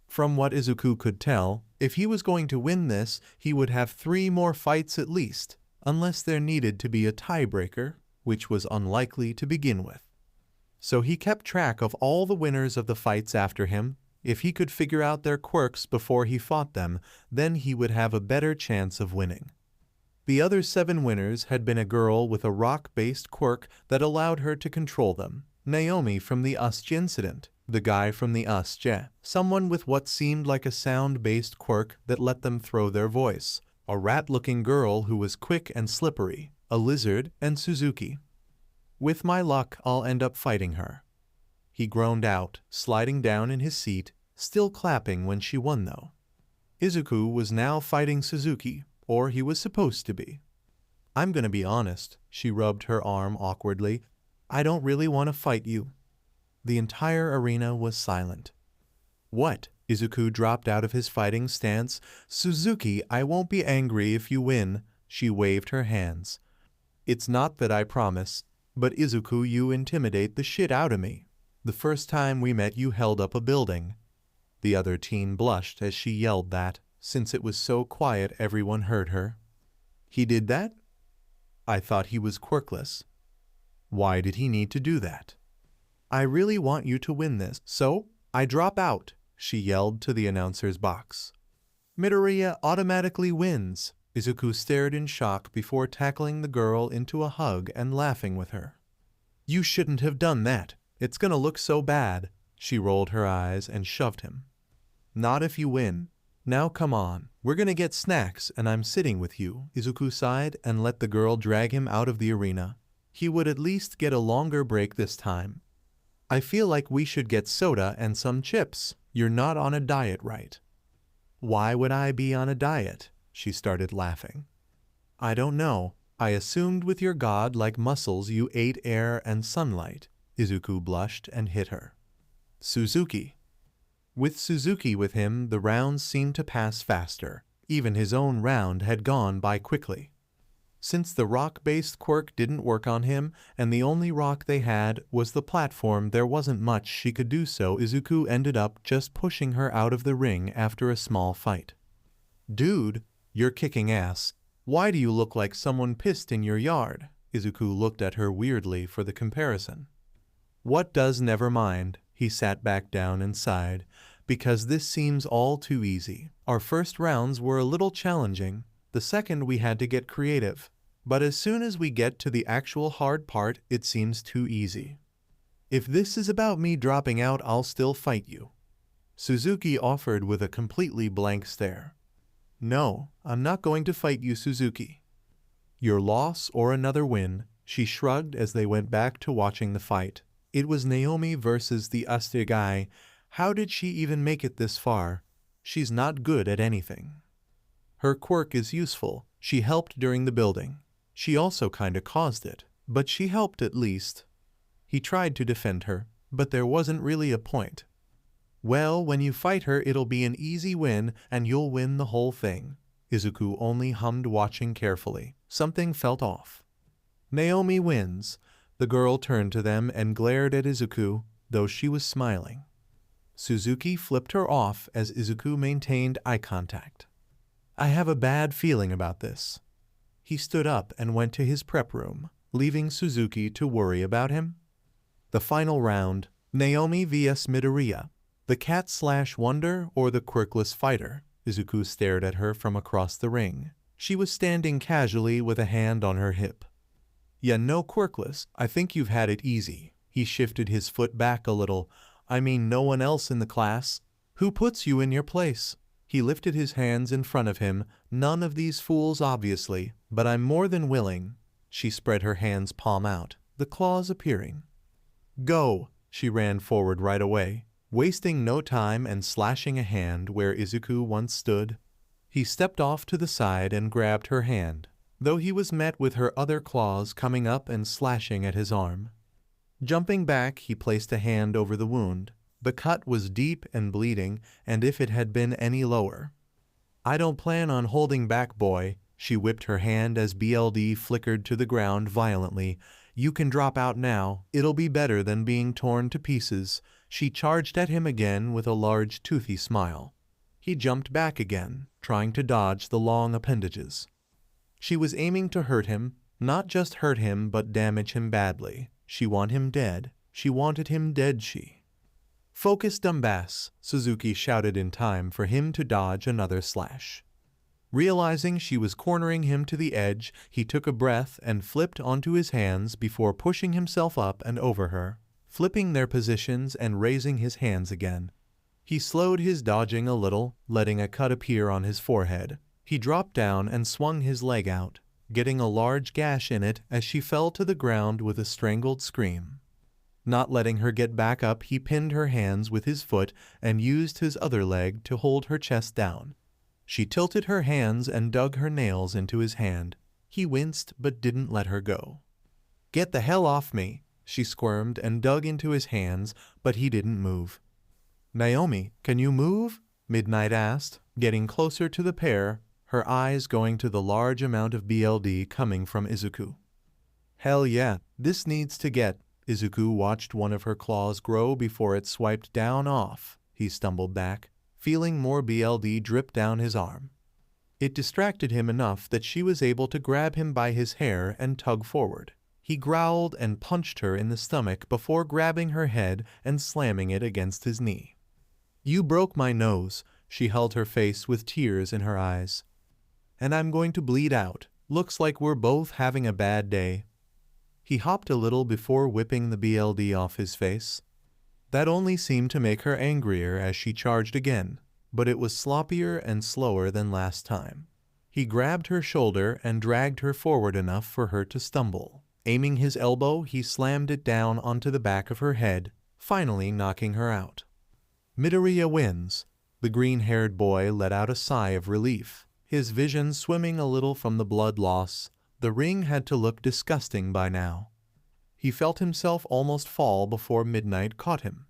From what Izuku could tell, if he was going to win this, he would have 3 more fights at least, unless there needed to be a tiebreaker, which was unlikely to begin with. So he kept track of all the winners of the fights after him. If he could figure out their quirks before he fought them, then he would have a better chance of winning. The other 7 winners had been a girl with a rock-based quirk that allowed her to control them, Naomi from the Usj incident, the guy from the Usj, someone with what seemed like a sound-based quirk that let them throw their voice, a rat-looking girl who was quick and slippery, a lizard, and Suzuki. With my luck, I'll end up fighting her. He groaned out, sliding down in his seat, still clapping when she won though. Izuku was now fighting Suzuki, or he was supposed to be. I'm gonna be honest, she rubbed her arm awkwardly. I don't really want to fight you. The entire arena was silent. What? Izuku dropped out of his fighting stance. Suzuki, I won't be angry if you win. She waved her hands. It's not that, I promise. But Izuku, you intimidate the shit out of me. The first time we met, you held up a building. The other teen blushed as she yelled that. Since it was so quiet, everyone heard her. He did that? I thought he was quirkless. Why did he need to do that? I really want you to win this, so I drop out, she yelled to the announcer's box. Midoriya automatically wins. Izuku stared in shock before tackling the girl into a hug and laughing with her. You shouldn't have done that. It's gonna look so bad. She rolled her eyes and shoved him. Not if you win. Now come on. We're gonna get snacks and I'm sitting with you. Izuku sighed and let the girl drag him out of the arena. He would at least get a longer break this time. I feel like we should get soda and some chips. You're not on a diet, right? Why would I be on a diet? She started laughing. I don't know. I assumed with your god-like muscles you ate air and sunlight. Izuku blushed and hit her. Suzuki. With Suzuki with him, the rounds seemed to pass faster. Even his own round had gone by quickly. Since the rock-based quirk didn't work on him, and the only rock they had was the platform, there wasn't much she could do, so Izuku ended up just pushing her out of the ring after a small fight. Dude, you're kicking ass. Why do you look like someone pissed in your yard? Izuku looked at her weirdly for the comparison. What does never mind? He sat back down and sighed. Because this seems all too easy. Our first rounds were a little challenging. The second we had to get creative. But as soon as we get to the actual hard part, it seems too easy. If this is about me dropping out, I'll still fight you. Suzuki offered with a completely blank stare. No, I'm not going to fight you, Suzuki. Your loss or another win, she shrugged as they went back to watching the fight. It was Naomi versus the Astigai. How did she even make it this far? She's not good at anything. Her quirk is useful. She helped during the building. She also kinda caused it, but she helped at least. He tried to defend her, but there wasn't really a point. Well, when you fight her, it'll be an easy win, and you'll win the whole thing. Izuku only hummed, watching carefully. Something felt off. Naomi wins. The girl turned to them and glared at Izuku, though she was smiling. Suzuki flipped her off as Izuku maintained eye contact. I have a bad feeling about this. He stood up and went to his prep room, leaving Suzuki to worry about him. The final round, Naomi vs Midoriya. The cat/wonder or the quirkless fighter? Izuku stared at her from across the ring. She was standing casually with a hand on her hip. Yeah, no quirkless. I think you've had it easy. He shifted his foot back a little. I mean, no one else in the class. Who puts you in your place? He lifted his hands in front of him. None of these fools, obviously, but I'm more than willing. She spread her hands palm out, the claws appearing. Go! She ran forward right away, wasting no time and slashing a hand where Izuku once stood. He stepped off to the side and grabbed her hand, though he was met with her other claws coming up and slashing at his arm. Jumping back, he placed a hand over the wound. The cut was deep and bleeding, and if it had been any lower. I don't plan on holding back, boy. She whipped her hand as BLD flickered to the ground violently. You can drop out now. It'll be better than being torn to pieces. She charged at him again with a large toothy smile. He jumped back again, trying to dodge the long appendages. She was aiming to hurt him, not just hurt him but damage him badly. She wanted him dead. She wanted him dead, she. Focus, dumbass, Suzuki shouted in time for him to dodge another slash. Realizing she was cornering him to the edge, he took a breath and flipped onto his hands before pushing himself up and over her, flipping their positions and raising his hands again. He slowed his dodging a little, letting a cut appear on his forehead. He dropped down and swung his leg out, getting a large gash in it as she fell to the ground with a strangled scream. Not letting her get back up, he pinned her hands with his foot and used his other leg to hold her chest down. She tilted her hands and dug her nails into his hand. He winced but didn't let her go. Get the hell off me! She squirmed and dug into his hands, but he didn't move. Naomi, can you move? Midnight asked, getting closer to the pair, her eyes going to the large amount of BLD coming from Izuku. Hell yeah, this needs to get. Izuku watched one of her claws grow before it swiped down off. He stumbled back, feeling more BLD drip down his arm. It distracted him enough that she was able to grab him by his hair and tug forward. He growled and punched her in the stomach before grabbing her head and slamming it against his knee. "You broke my nose." She held her face with tears in her eyes. "And I'm going to bleed out. Looks like we're both having a bad day." He hopped a little before whipping the BLD off his face. That only seemed to make her angrier as she charged again, but it was sloppier and slower than last time. He grabbed her shoulder and dragged her forward enough for her to stumble. Aiming his elbow, he slammed it down onto the back of her head, finally knocking her out. Midoriya wins. The green-haired boy let out a sigh of relief, his vision swimming a little from the blood loss. The ring had to look disgusting by now. He felt himself almost fall before Midnight caught him.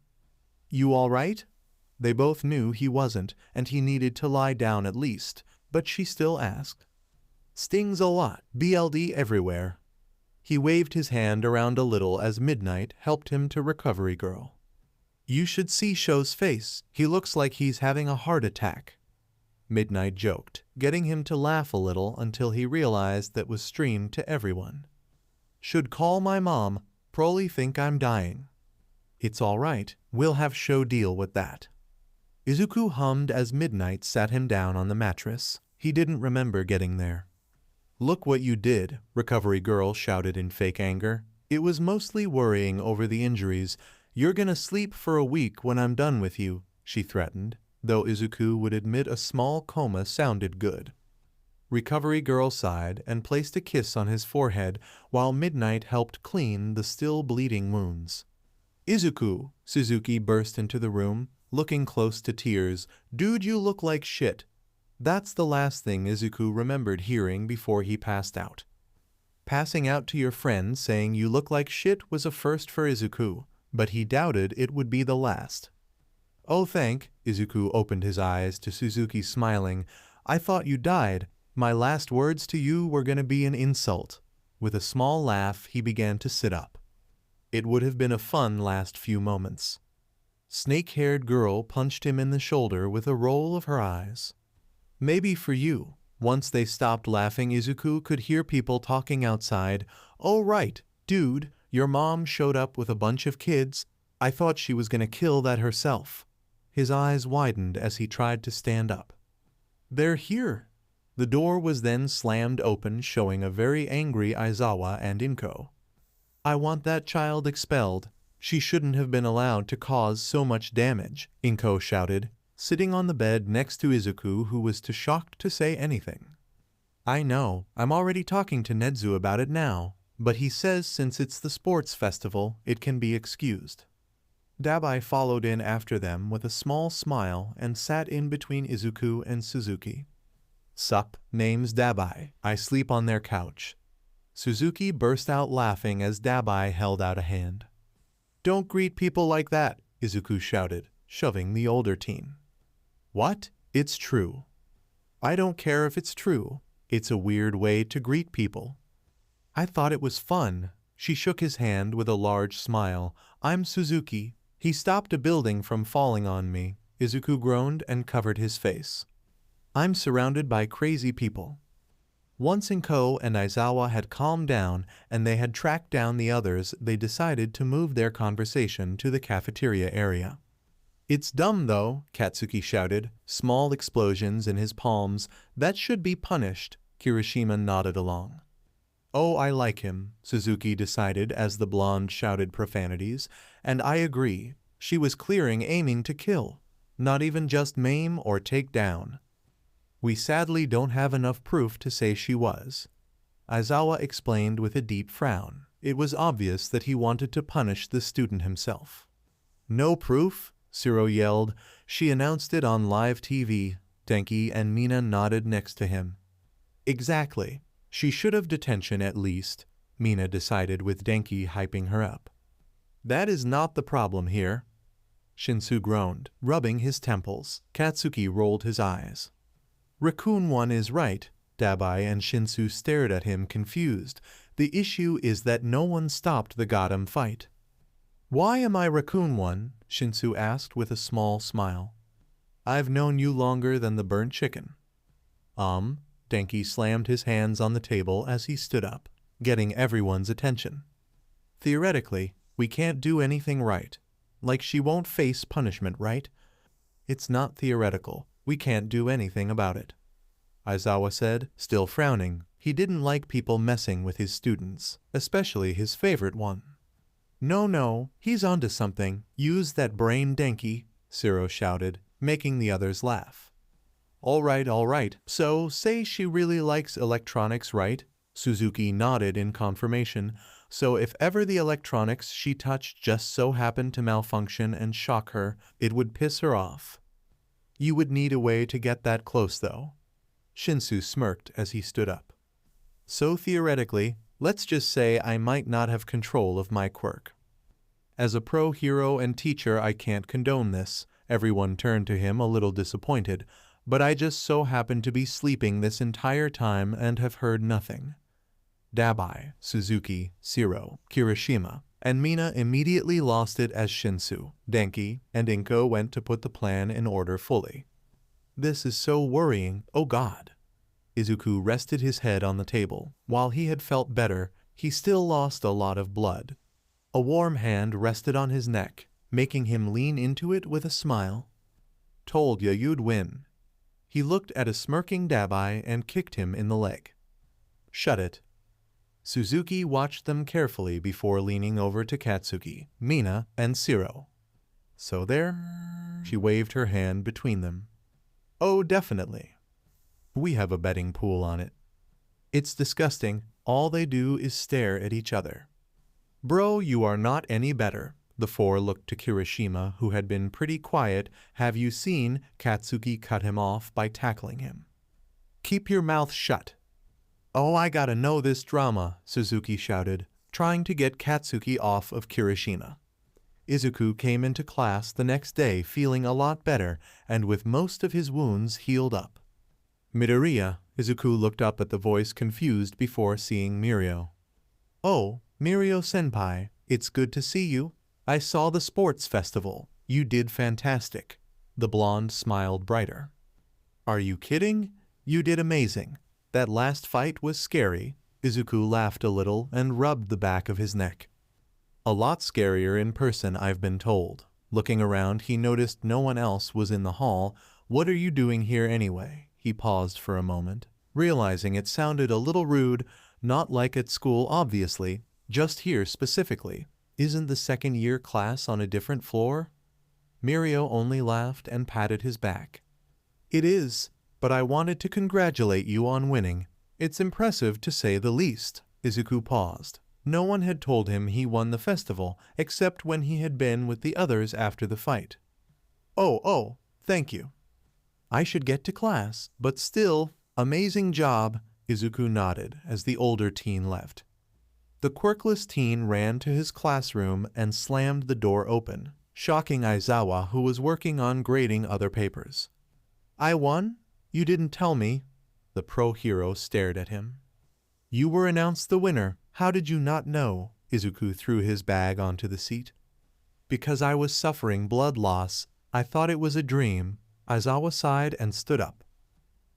"You all right?" They both knew he wasn't, and he needed to lie down at least, but she still asked. "Stings a lot, BLD everywhere." He waved his hand around a little as Midnight helped him to Recovery Girl. "You should see Sho's face. He looks like he's having a heart attack." Midnight joked, getting him to laugh a little until he realized that was streamed to everyone. "Should call my mom. Probably think I'm dying." "It's all right. We'll have Sho deal with that." Izuku hummed as Midnight sat him down on the mattress. He didn't remember getting there. "Look what you did," Recovery Girl shouted in fake anger. "It was mostly worrying over the injuries. You're gonna sleep for a week when I'm done with you," she threatened, though Izuku would admit a small coma sounded good. Recovery Girl sighed and placed a kiss on his forehead while Midnight helped clean the still bleeding wounds. "Izuku," Suzuki burst into the room, looking close to tears. "Dude, you look like shit." That's the last thing Izuku remembered hearing before he passed out. Passing out to your friend saying you look like shit was a first for Izuku, but he doubted it would be the last. "Oh thank," Izuku opened his eyes to Suzuki smiling. "I thought you died. My last words to you were gonna be an insult." With a small laugh, he began to sit up. It would have been a fun last few moments. Snake-haired girl punched him in the shoulder with a roll of her eyes. "Maybe for you." Once they stopped laughing, Izuku could hear people talking outside. "Oh right, dude, your mom showed up with a bunch of kids. I thought she was gonna kill that herself." His eyes widened as he tried to stand up. "They're here." The door was then slammed open, showing a very angry Aizawa and Inko. "I want that child expelled. She shouldn't have been allowed to cause so much damage," Inko shouted, sitting on the bed next to Izuku, who was too shocked to say anything. "I know, I'm already talking to Nedzu about it now, but he says since it's the sports festival, it can be excused." Dabi followed in after them with a small smile and sat in between Izuku and Suzuki. "Sup, name's Dabi. I sleep on their couch." Suzuki burst out laughing as Dabi held out a hand. "Don't greet people like that," Izuku shouted, shoving the older teen. "What? It's true." "I don't care if it's true. It's a weird way to greet people." "I thought it was fun." She shook his hand with a large smile. "I'm Suzuki. He stopped a building from falling on me." Izuku groaned and covered his face. "I'm surrounded by crazy people." Once Inko and Aizawa had calmed down and they had tracked down the others, they decided to move their conversation to the cafeteria area. "It's dumb though," Katsuki shouted, small explosions in his palms. "That should be punished." Kirishima nodded along. "Oh, I like him," Suzuki decided as the blonde shouted profanities. "And I agree. She was clearing aiming to kill, not even just maim or take down." "We sadly don't have enough proof to say she was," Aizawa explained with a deep frown. It was obvious that he wanted to punish the student himself. "No proof?" Siro yelled. "She announced it on live TV." Denki and Mina nodded next to him. "Exactly. She should have detention at least," Mina decided with Denki hyping her up. "That is not the problem here." Shinsu groaned, rubbing his temples. Katsuki rolled his eyes. "Raccoon One is right." Dabi and Shinsu stared at him confused. "The issue is that no one stopped the Gotham fight." "Why am I Raccoon One?" Shinsu asked with a small smile. "I've known you longer than the burnt chicken." Denki slammed his hands on the table as he stood up. getting everyone's attention. Theoretically, we can't do anything right. Like she won't face punishment, right? It's not theoretical. We can't do anything about it. Aizawa said, still frowning. He didn't like people messing with his students, especially his favorite one. No, he's onto something. Use that brain, Denki, Zero shouted, making the others laugh. All right. So, say she really likes electronics, right? Suzuki nodded in confirmation. So if ever the electronics she touched just so happened to malfunction and shock her, it would piss her off. You would need a way to get that close, though. Shinsu smirked as he stood up. So theoretically, let's just say I might not have control of my quirk. As a pro hero and teacher, I can't condone this. Everyone turned to him a little disappointed, but I just so happened to be sleeping this entire time and have heard nothing. Dabi, Suzuki, Zero, Kirishima, and Mina immediately lost it as Shinsu, Denki, and Inko went to put the plan in order fully. This is so worrying, oh god. Izuku rested his head on the table. While he had felt better, he still lost a lot of blood. A warm hand rested on his neck, making him lean into it with a smile. Told ya you'd win. He looked at a smirking Dabi and kicked him in the leg. Shut it. Suzuki watched them carefully before leaning over to Katsuki, Mina, and Zero. So there? She waved her hand between them. Oh, definitely. We have a betting pool on it. It's disgusting. All they do is stare at each other. Bro, you are not any better. The four looked to Kirishima, who had been pretty quiet. Have you seen? Katsuki cut him off by tackling him. Keep your mouth shut. Oh, I gotta know this drama, Suzuki shouted, trying to get Katsuki off of Kirishima. Izuku came into class the next day feeling a lot better and with most of his wounds healed up. Midoriya, Izuku looked up at the voice confused before seeing Mirio. Oh, Mirio-senpai, it's good to see you. I saw the sports festival. You did fantastic. The blonde smiled brighter. Are you kidding? You did amazing. That last fight was scary. Izuku laughed a little and rubbed the back of his neck. A lot scarier in person, I've been told. Looking around, he noticed no one else was in the hall. What are you doing here anyway? He paused for a moment, realizing it sounded a little rude, not like at school obviously, just here specifically. Isn't the second-year class on a different floor? Mirio only laughed and patted his back. It is, but I wanted to congratulate you on winning. It's impressive to say the least. Izuku paused. No one had told him he won the festival, except when he had been with the others after the fight. Oh, thank you. I should get to class, but still, amazing job, Izuku nodded as the older teen left. The quirkless teen ran to his classroom and slammed the door open, shocking Aizawa, who was working on grading other papers. I won? You didn't tell me. The pro-hero stared at him. You were announced the winner. How did you not know? Izuku threw his bag onto the seat. Because I was suffering blood loss. I thought it was a dream. Aizawa sighed and stood up.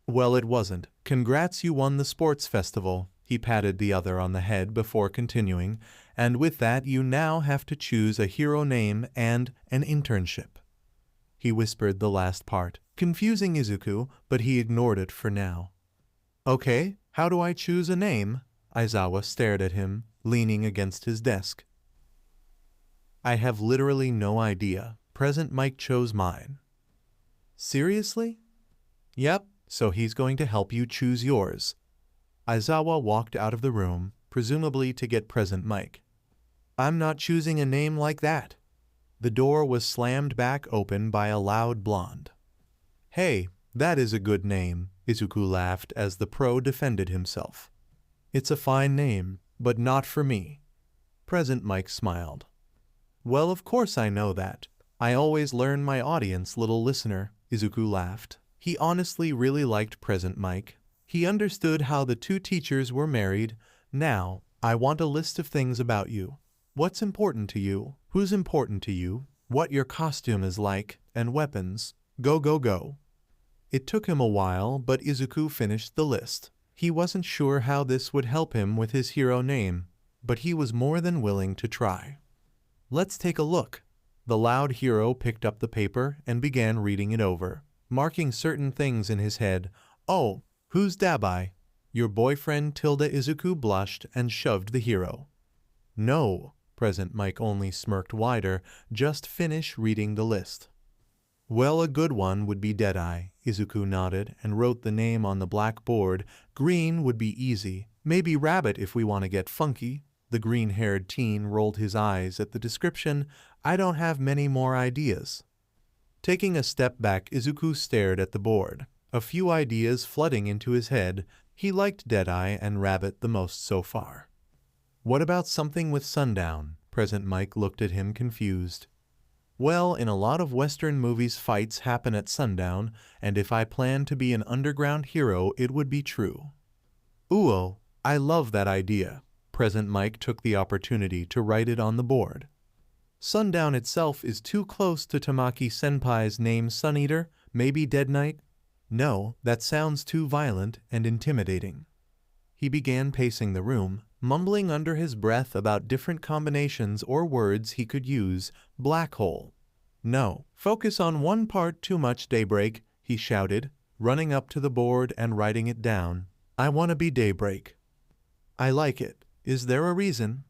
Well, it wasn't. Congrats, you won the sports festival. He patted the other on the head before continuing, and with that you now have to choose a hero name and an internship. He whispered the last part, confusing Izuku, but he ignored it for now. Okay, how do I choose a name? Aizawa stared at him, leaning against his desk. I have literally no idea. Present Mike chose mine. Seriously? Yep, so he's going to help you choose yours. Aizawa walked out of the room, presumably to get Present Mike. I'm not choosing a name like that. The door was slammed back open by a loud blonde. Hey, that is a good name, Izuku laughed as the pro defended himself. It's a fine name, but not for me. Present Mike smiled. Well, of course I know that. I always learn my audience, little listener, Izuku laughed. He honestly really liked Present Mike. He understood how the two teachers were married. Now, I want a list of things about you. What's important to you? Who's important to you? What your costume is like? And weapons. Go. It took him a while, but Izuku finished the list. He wasn't sure how this would help him with his hero name, but he was more than willing to try. Let's take a look. The loud hero picked up the paper and began reading it over, marking certain things in his head. Oh, who's Dabi? Your boyfriend? Izuku blushed and shoved the hero. No, Present Mike only smirked wider. Just finish reading the list. Well, a good one would be Deadeye. Izuku nodded and wrote the name on the blackboard. Green would be easy. Maybe Rabbit if we want to get funky. The green-haired teen rolled his eyes at the description. I don't have many more ideas. Taking a step back, Izuku stared at the board, a few ideas flooding into his head. He liked Deadeye and Rabbit the most so far. What about something with sundown? Present Mike looked at him confused. Well, in a lot of Western movies fights happen at sundown, and if I plan to be an underground hero it would be true. Ooh, I love that idea. Present Mike took the opportunity to write it on the board. Sundown itself is too close to Tamaki-senpai's name Sun Eater, maybe Dead Knight? No, that sounds too violent and intimidating. He began pacing the room, mumbling under his breath about different combinations or words he could use. Black hole. No, focus on one part too much, Daybreak, he shouted, running up to the board and writing it down. I want to be Daybreak. I like it. Is there a reason?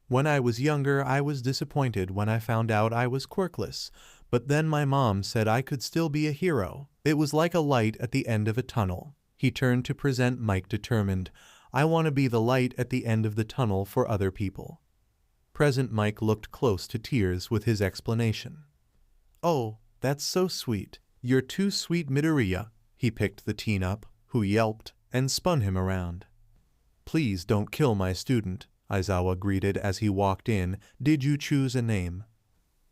When I was younger, I was disappointed when I found out I was quirkless, but then my mom said I could still be a hero. It was like a light at the end of a tunnel. He turned to Present Mike determined. I want to be the light at the end of the tunnel for other people. Present Mike looked close to tears with his explanation. Oh, that's so sweet. You're too sweet, Midoriya. He picked the teen up, who yelped, and spun him around. Please don't kill my student, Aizawa greeted as he walked in. Did you choose a name?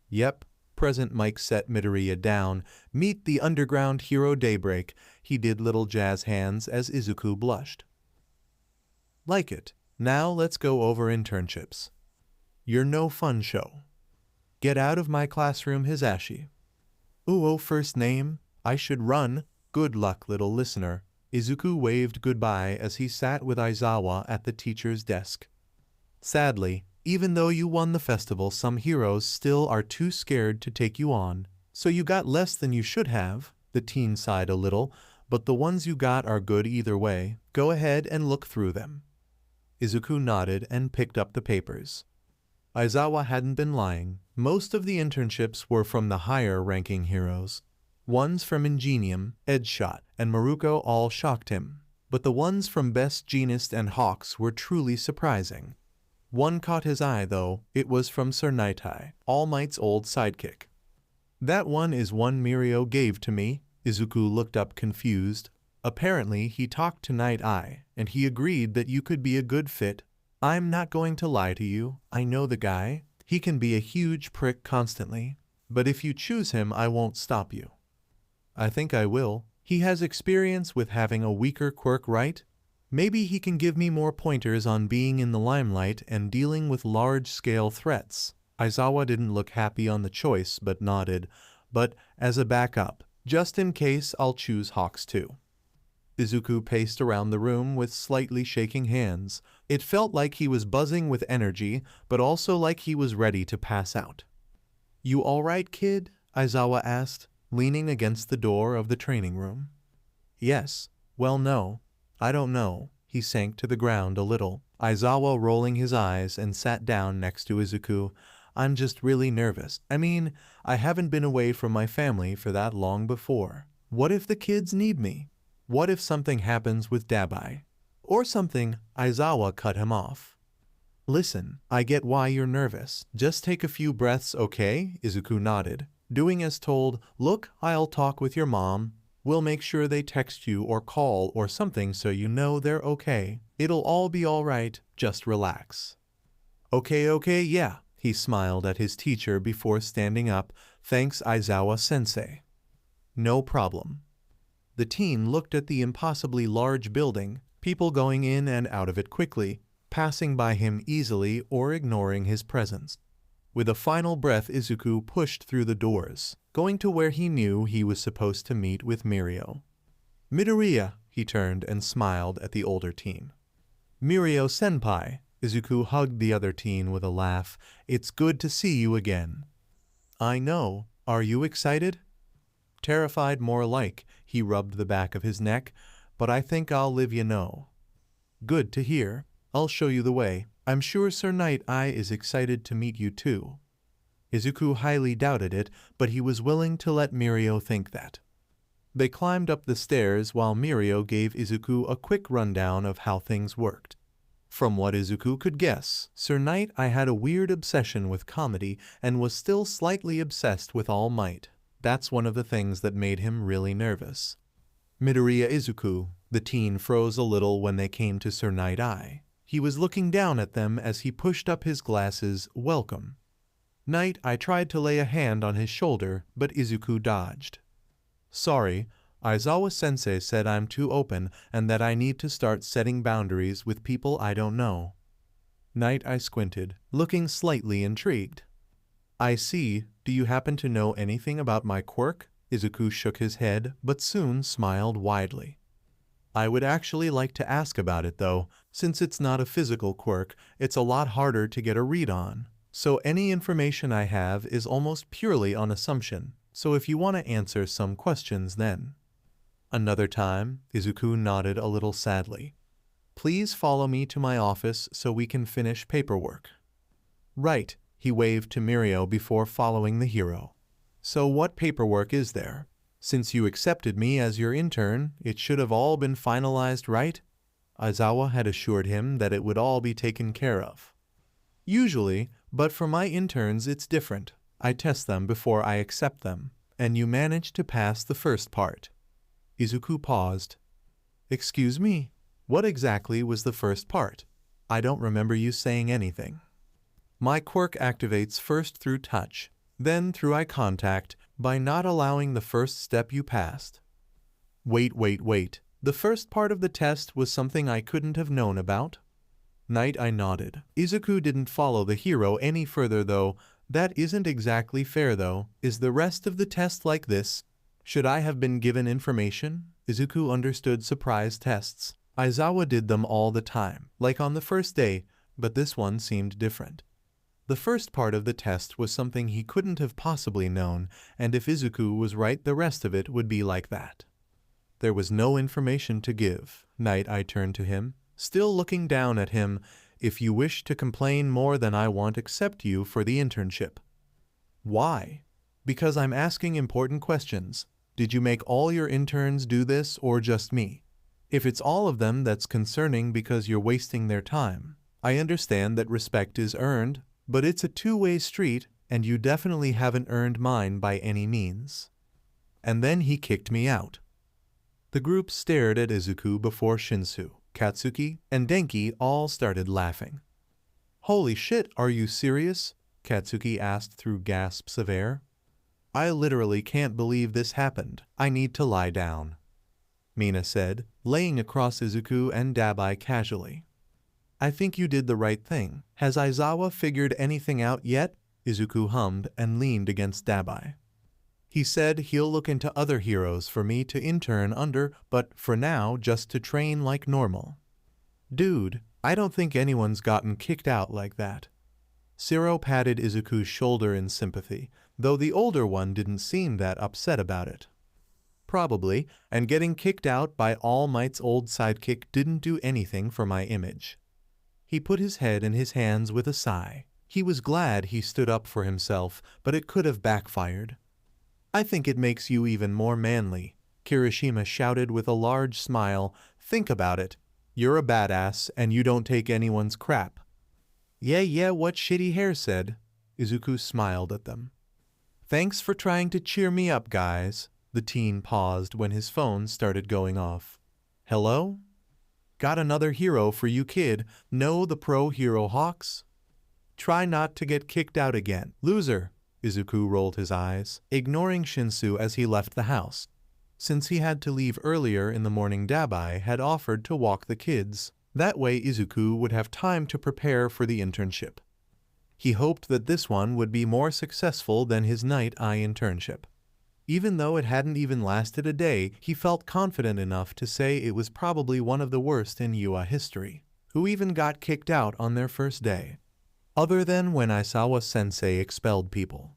Yep. Present Mike set Midoriya down. Meet the underground hero Daybreak. He did little jazz hands as Izuku blushed. Like it. Now let's go over internships. You're no fun show. Get out of my classroom, Hisashi. Ooh, first name? I should run. Good luck, little listener. Izuku waved goodbye as he sat with Aizawa at the teacher's desk. Sadly, even though you won the festival, some heroes still are too scared to take you on. So you got less than you should have. The teen sighed a little, but the ones you got are good either way. Go ahead and look through them. Izuku nodded and picked up the papers. Aizawa hadn't been lying. Most of the internships were from the higher-ranking heroes. Ones from Ingenium, Edgeshot, and Maruko all shocked him. But the ones from Best Jeanist and Hawks were truly surprising. One caught his eye, though. It was from Sir Nightai, All Might's old sidekick. That one is one Mirio gave to me. Izuku looked up confused. Apparently, he talked to Night Eye, and he agreed that you could be a good fit. I'm not going to lie to you. I know the guy. He can be a huge prick constantly. But if you choose him, I won't stop you. I think I will. He has experience with having a weaker quirk, right? Maybe he can give me more pointers on being in the limelight and dealing with large-scale threats. Aizawa didn't look happy on the choice, but nodded. But as a backup, just in case, I'll choose Hawks too. Izuku paced around the room with slightly shaking hands. It felt like he was buzzing with energy, but also like he was ready to pass out. You all right, kid? Aizawa asked, leaning against the door of the training room. Yes. Well, no. I don't know. He sank to the ground a little, Aizawa rolling his eyes and sat down next to Izuku. I'm just really nervous. I mean, I haven't been away from my family for that long before. What if the kids need me? What if something happens with Dabi? Or something? Aizawa cut him off. Listen, I get why you're nervous. Just take a few breaths, okay? Izuku nodded, doing as told. Look, I'll talk with your mom. We'll make sure they text you or call or something so you know they're okay. It'll all be all right. Just relax. Okay, yeah. He smiled at his teacher before standing up. Thanks, Aizawa-sensei. No problem. The teen looked at the impossibly large building, people going in and out of it quickly, passing by him easily or ignoring his presence. With a final breath, Izuku pushed through the doors, going to where he knew he was supposed to meet with Mirio. Midoriya, He turned and smiled at the older teen. Mirio-senpai, Izuku hugged the other teen with a laugh. It's good to see you again. I know. Are you excited? Terrified more like, he rubbed the back of his neck, but I think I'll live you know. Good to hear. I'll show you the way. I'm sure Sir Night-Eye is excited to meet you too. Izuku highly doubted it, but he was willing to let Mirio think that. They climbed up the stairs while Mirio gave Izuku a quick rundown of how things worked. From what Izuku could guess, Sir Night-Eye had a weird obsession with comedy and was still slightly obsessed with All Might. That's one of the things that made him really nervous. Midoriya Izuku, the teen froze a little when they came to Sir Night-Eye. He was looking down at them as he pushed up his glasses. Welcome. Night-Eye tried to lay a hand on his shoulder, but Izuku dodged. Sorry, Aizawa-sensei said I'm too open and that I need to start setting boundaries with people I don't know. Night-Eye squinted, looking slightly intrigued. I see. Do you happen to know anything about my quirk? Izuku shook his head, but soon smiled widely. I would actually like to ask about it though. Since it's not a physical quirk, it's a lot harder to get a read on. So any information I have is almost purely on assumption. So if you want to answer some questions then. Another time, Izuku nodded a little sadly. Please follow me to my office so we can finish paperwork. Right, he waved to Mirio before following the hero. So what paperwork is there? Since you accepted me as your intern, it should have all been finalized, right? Aizawa had assured him that it would all be taken care of. Usually, but for my interns it's different. I test them before I accept them, and you managed to pass the first part. Izuku paused. Excuse me, what exactly was the first part? I don't remember you saying anything. My quirk activates first through touch, then through eye contact, by not allowing the first step you passed. Wait. The first part of the test was something I couldn't have known about? Night-Eye nodded. Izuku didn't follow the hero any further though. That isn't exactly fair though. Is the rest of the test like this? Should I have been given information? Izuku understood surprise tests. Aizawa did them all the time, like on the first day, but this one seemed different. The first part of the test was something he couldn't have possibly known, and if Izuku was right, the rest of it would be like that. There was no information to give. Night-Eye turned to him, still looking down at him. If you wish to complain more than I won't accept you for the internship. Why? Because I'm asking important questions. Did you make all your interns do this or just me? If it's all of them, that's concerning because you're wasting their time. I understand that respect is earned, but it's a two-way street and you definitely haven't earned mine by any means. And then he kicked me out. The group stared at Izuku before Shinsu, Katsuki, and Denki all started laughing. Holy shit, are you serious? Katsuki asked through gasps of air. I literally can't believe this happened. I need to lie down. Mina said, laying across Izuku and Dabi casually. I think you did the right thing. Has Aizawa figured anything out yet? Izuku hummed and leaned against Dabi. He said he'll look into other heroes for me to intern under, but for now just to train like normal. Dude, I don't think anyone's gotten kicked out like that. Shiro patted Izuku's shoulder in sympathy, though the older one didn't seem that upset about it. Probably, and getting kicked out by All Might's old sidekick didn't do anything for my image. He put his head in his hands with a sigh. He was glad he stood up for himself, but it could have backfired. I think it makes you even more manly, Kirishima shouted with a large smile. Think about it. You're a badass and you don't take anyone's crap. Yeah, what Shitty Hair said. Izuku smiled at them. Thanks for trying to cheer me up, guys. The teen paused when his phone started going off. Hello? Got another hero for you, kid. Know the pro hero Hawks? Try not to get kicked out again. Loser. Izuku rolled his eyes, ignoring Shinsu as he left the house. Since he had to leave earlier in the morning, Dabi had offered to walk the kids. That way Izuku would have time to prepare for the internship. He hoped that this one would be more successful than his Night-Eye internship. Even though it hadn't even lasted a day, he felt confident enough to say it was probably one of the worst in UA history. Who even got kicked out on their first day? Other than when Aizawa-sensei expelled people.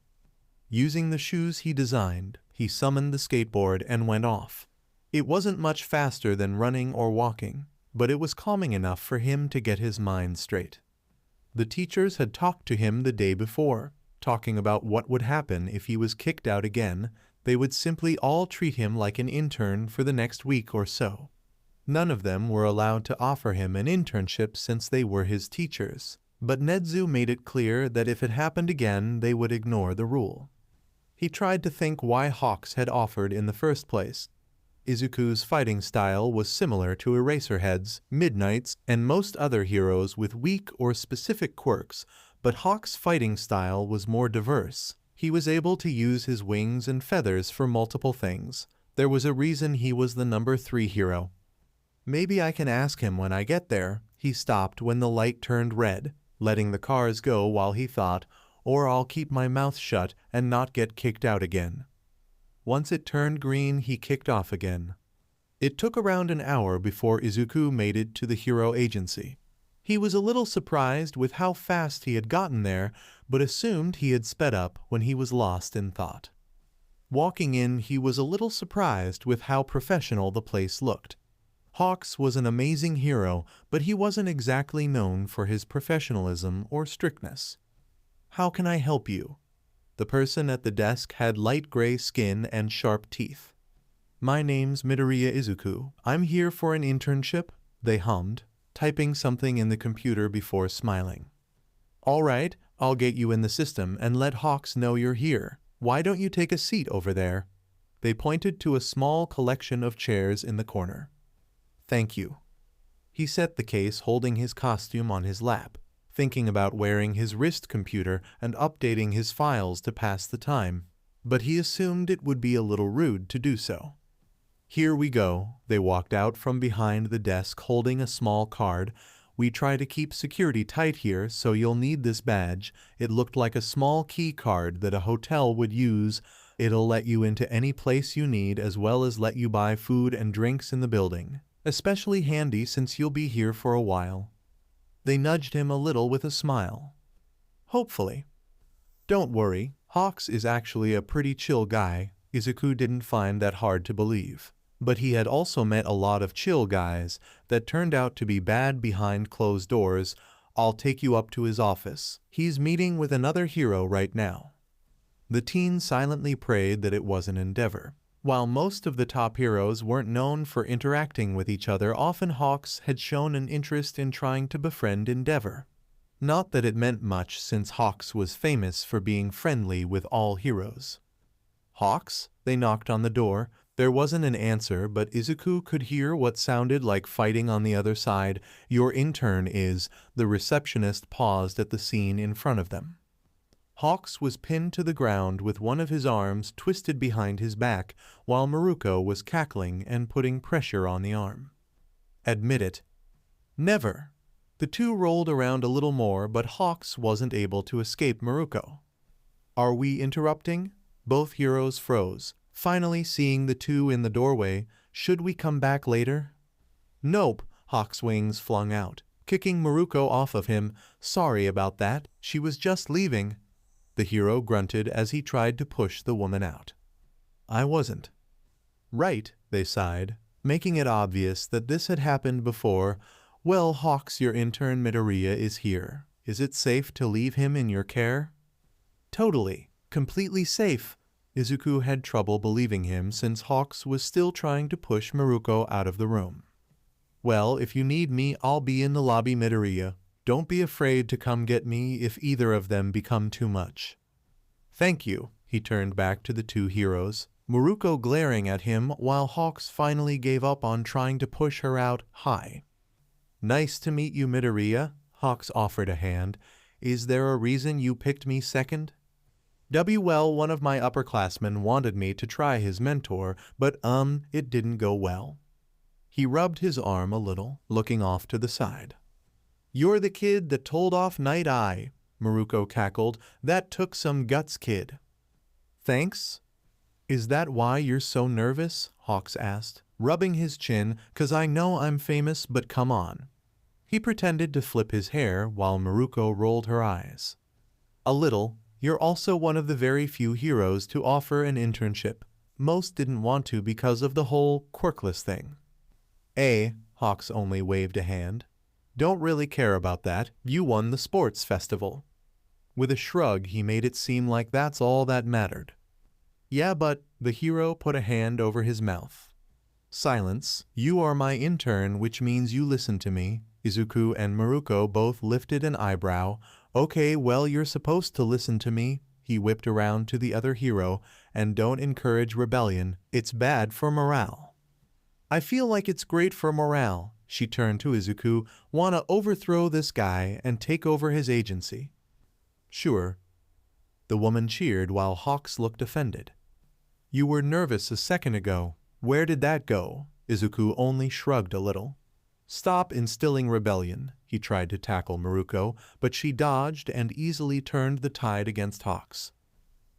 Using the shoes he designed, he summoned the skateboard and went off. It wasn't much faster than running or walking, but it was calming enough for him to get his mind straight. The teachers had talked to him the day before, talking about what would happen if he was kicked out again. They would simply all treat him like an intern for the next week or so. None of them were allowed to offer him an internship since they were his teachers, but Nedzu made it clear that if it happened again, they would ignore the rule. He tried to think why Hawks had offered in the first place. Izuku's fighting style was similar to Eraserhead's, Midnight's, and most other heroes with weak or specific quirks, but Hawks' fighting style was more diverse. He was able to use his wings and feathers for multiple things. There was a reason he was the number 3 hero. Maybe I can ask him when I get there. He stopped when the light turned red, letting the cars go while he thought, or I'll keep my mouth shut and not get kicked out again. Once it turned green, he kicked off again. It took around an hour before Izuku made it to the hero agency. He was a little surprised with how fast he had gotten there, but assumed he had sped up when he was lost in thought. Walking in, he was a little surprised with how professional the place looked. Hawks was an amazing hero, but he wasn't exactly known for his professionalism or strictness. "How can I help you?" The person at the desk had light gray skin and sharp teeth. "My name's Midoriya Izuku. I'm here for an internship," they hummed, typing something in the computer before smiling. "All right, I'll get you in the system and let Hawks know you're here. Why don't you take a seat over there?" They pointed to a small collection of chairs in the corner. "Thank you." He set the case holding his costume on his lap, thinking about wearing his wrist computer and updating his files to pass the time, but he assumed it would be a little rude to do so. "Here we go." They walked out from behind the desk holding a small card. "We try to keep security tight here, so you'll need this badge." It looked like a small key card that a hotel would use. It'll let you into any place you need as well as let you buy food and drinks in the building. Especially handy since you'll be here for a while. They nudged him a little with a smile. "Hopefully." "Don't worry, Hawks is actually a pretty chill guy." Izuku didn't find that hard to believe. But he had also met a lot of chill guys that turned out to be bad behind closed doors. "I'll take you up to his office. He's meeting with another hero right now." The teen silently prayed that it was an endeavor. While most of the top heroes weren't known for interacting with each other, often Hawks had shown an interest in trying to befriend Endeavor. Not that it meant much since Hawks was famous for being friendly with all heroes. "Hawks?" They knocked on the door. There wasn't an answer, but Izuku could hear what sounded like fighting on the other side. "Your intern is." The receptionist paused at the scene in front of them. Hawks was pinned to the ground with one of his arms twisted behind his back, while Maruko was cackling and putting pressure on the arm. "Admit it." "Never." The two rolled around a little more, but Hawks wasn't able to escape Maruko. "Are we interrupting?" Both heroes froze, finally seeing the two in the doorway. "Should we come back later?" "Nope," Hawk's wings flung out, kicking Maruko off of him. "Sorry about that, she was just leaving." The hero grunted as he tried to push the woman out. "I wasn't." "Right," they sighed, making it obvious that this had happened before. "Well, Hawks, your intern Midoriya is here. Is it safe to leave him in your care?" "Totally. Completely safe." Izuku had trouble believing him since Hawks was still trying to push Maruko out of the room. "Well, if you need me, I'll be in the lobby, Midoriya. Don't be afraid to come get me if either of them become too much." "Thank you." He turned back to the two heroes, Maruko glaring at him while Hawks finally gave up on trying to push her out. "Hi." "Nice to meet you, Midoriya." Hawks offered a hand. "Is there a reason you picked me second?" "Well, one of my upperclassmen wanted me to try his mentor, but it didn't go well." He rubbed his arm a little, looking off to the side. "You're the kid that told off Night Eye," Maruko cackled. "That took some guts, kid." "Thanks." Is that why you're so nervous? Hawks asked, rubbing his chin, "'Cause I know I'm famous, but come on." He pretended to flip his hair while Maruko rolled her eyes. "A little. You're also one of the very few heroes to offer an internship. Most didn't want to because of the whole quirkless thing." Hawks only waved a hand. "Don't really care about that. You won the sports festival." With a shrug, he made it seem like that's all that mattered. "Yeah, but," the hero put a hand over his mouth. "Silence. You are my intern, which means you listen to me." Izuku and Maruko both lifted an eyebrow. "Okay, well, you're supposed to listen to me." He whipped around to the other hero. "And don't encourage rebellion. It's bad for morale." "I feel like it's great for morale." She turned to Izuku. "Wanna overthrow this guy and take over his agency?" "Sure." The woman cheered while Hawks looked offended. "You were nervous a second ago. Where did that go?" Izuku only shrugged a little. "Stop instilling rebellion." He tried to tackle Maruko, but she dodged and easily turned the tide against Hawks.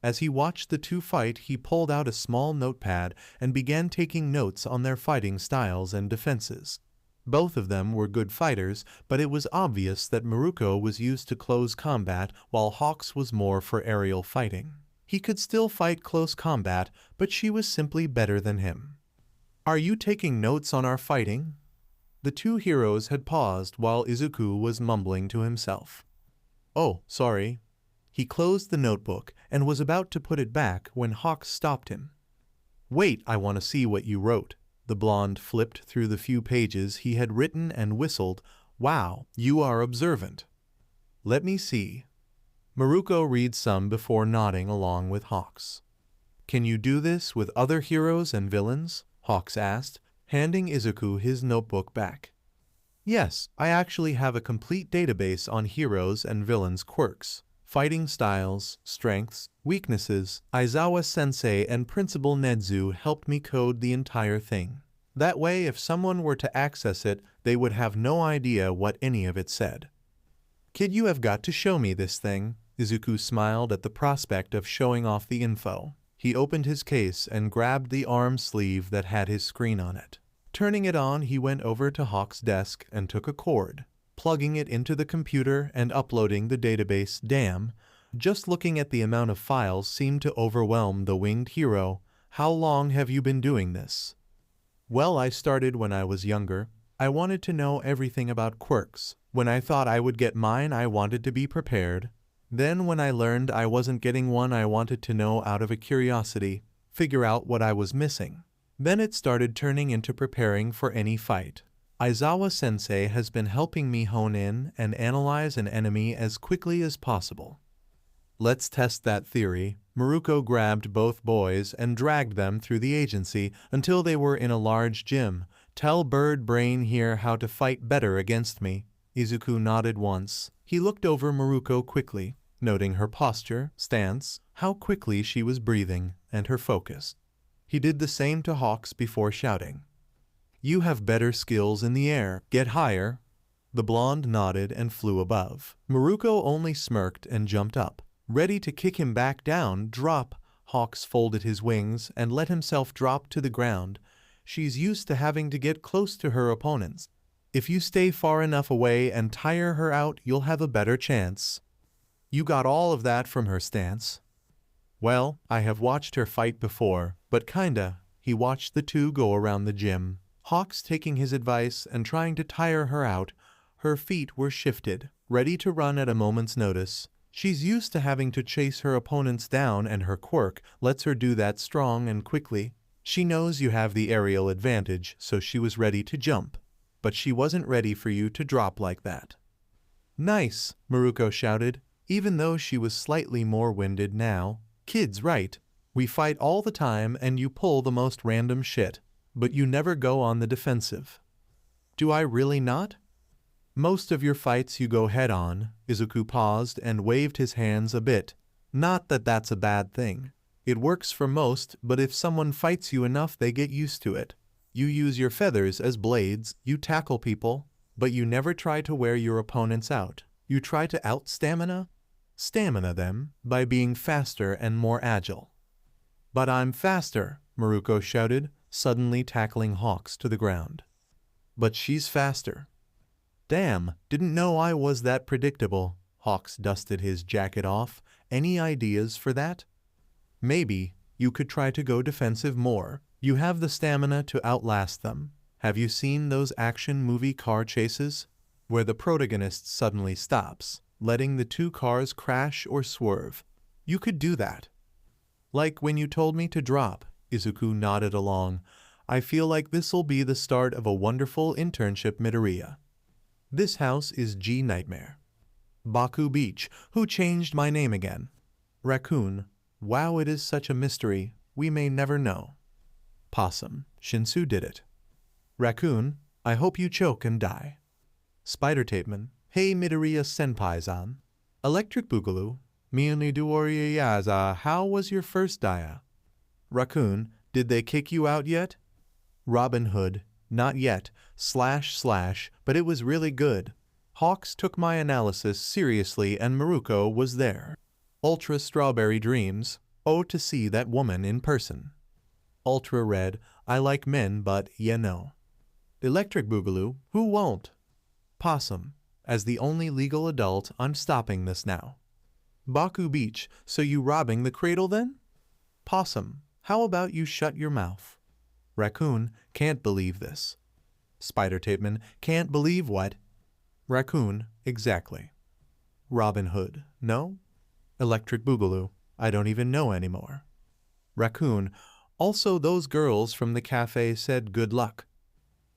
As he watched the two fight, he pulled out a small notepad and began taking notes on their fighting styles and defenses. Both of them were good fighters, but it was obvious that Maruko was used to close combat while Hawks was more for aerial fighting. He could still fight close combat, but she was simply better than him. "Are you taking notes on our fighting?" The two heroes had paused while Izuku was mumbling to himself. "Oh, sorry." He closed the notebook and was about to put it back when Hawks stopped him. "Wait, I want to see what you wrote." The blonde flipped through the few pages he had written and whistled. "Wow, you are observant." "Let me see." Maruko read some before nodding along with Hawks. "Can you do this with other heroes and villains?" Hawks asked, handing Izuku his notebook back. "Yes, I actually have a complete database on heroes and villains' quirks, fighting styles, strengths, weaknesses. Aizawa-sensei and Principal Nedzu helped me code the entire thing. That way, if someone were to access it, they would have no idea what any of it said." "Kid, you have got to show me this thing." Izuku smiled at the prospect of showing off the info. He opened his case and grabbed the arm sleeve that had his screen on it. Turning it on, he went over to Hawk's desk and took a cord, plugging it into the computer and uploading the database. Damn, just looking at the amount of files seemed to overwhelm the winged hero. "How long have you been doing this?" "Well, I started when I was younger. I wanted to know everything about quirks. When I thought I would get mine, I wanted to be prepared. Then when I learned I wasn't getting one, I wanted to know out of a curiosity, figure out what I was missing. Then it started turning into preparing for any fight. Aizawa-sensei has been helping me hone in and analyze an enemy as quickly as possible." "Let's test that theory." Maruko grabbed both boys and dragged them through the agency until they were in a large gym. "Tell Bird Brain here how to fight better against me." Izuku nodded once. He looked over Maruko quickly, noting her posture, stance, how quickly she was breathing, and her focus. He did the same to Hawks before shouting, "You have better skills in the air. Get higher." The blonde nodded and flew above. Maruko only smirked and jumped up, ready to kick him back down. "Drop." Hawks folded his wings and let himself drop to the ground. "She's used to having to get close to her opponents. If you stay far enough away and tire her out, you'll have a better chance." "You got all of that from her stance?" "Well, I have watched her fight before, but kinda." He watched the two go around the gym, Hawks taking his advice and trying to tire her out. Her feet were shifted, ready to run at a moment's notice. She's used to having to chase her opponents down, and her quirk lets her do that strong and quickly. She knows you have the aerial advantage, so she was ready to jump. But she wasn't ready for you to drop like that. "Nice," Maruko shouted, even though she was slightly more winded now. "Kid's right. We fight all the time and you pull the most random shit, but you never go on the defensive." "Do I really not?" "Most of your fights you go head on." Izuku paused and waved his hands a bit. "Not that that's a bad thing. It works for most, but if someone fights you enough, they get used to it. You use your feathers as blades, you tackle people, but you never try to wear your opponents out. You try to out-stamina them by being faster and more agile." But I'm faster, Maruko shouted, suddenly tackling Hawks to the ground. But she's faster. Damn, didn't know I was that predictable. Hawks dusted his jacket off. Any ideas for that? Maybe you could try to go defensive more. You have the stamina to outlast them. Have you seen those action movie car chases? Where the protagonist suddenly stops, letting the two cars crash or swerve. You could do that. Like when you told me to drop, Izuku nodded along. I feel like this'll be the start of a wonderful internship, Midoriya. This house is G Nightmare. Baku Beach, who changed my name again? Raccoon, wow, it is such a mystery, we may never know. Possum, Shinsu did it. Raccoon, I hope you choke and die. Spider Tapeman, hey Midoriya Senpai-san. Electric Boogaloo, Midoriya, how was your first dia? Raccoon, did they kick you out yet? Robin Hood, not yet, / but it was really good. Hawks took my analysis seriously and Maruko was there. Ultra Strawberry Dreams, oh to see that woman in person. Ultra Red, I like men but, no. Electric Boogaloo, who won't? Possum, as the only legal adult, I'm stopping this now. Baku Beach, so you robbing the cradle then? Possum, how about you shut your mouth? Raccoon, can't believe this. Spider Tapeman, can't believe what? Raccoon, exactly. Robin Hood, no? Electric Boogaloo, I don't even know anymore. Raccoon, also those girls from the cafe said good luck.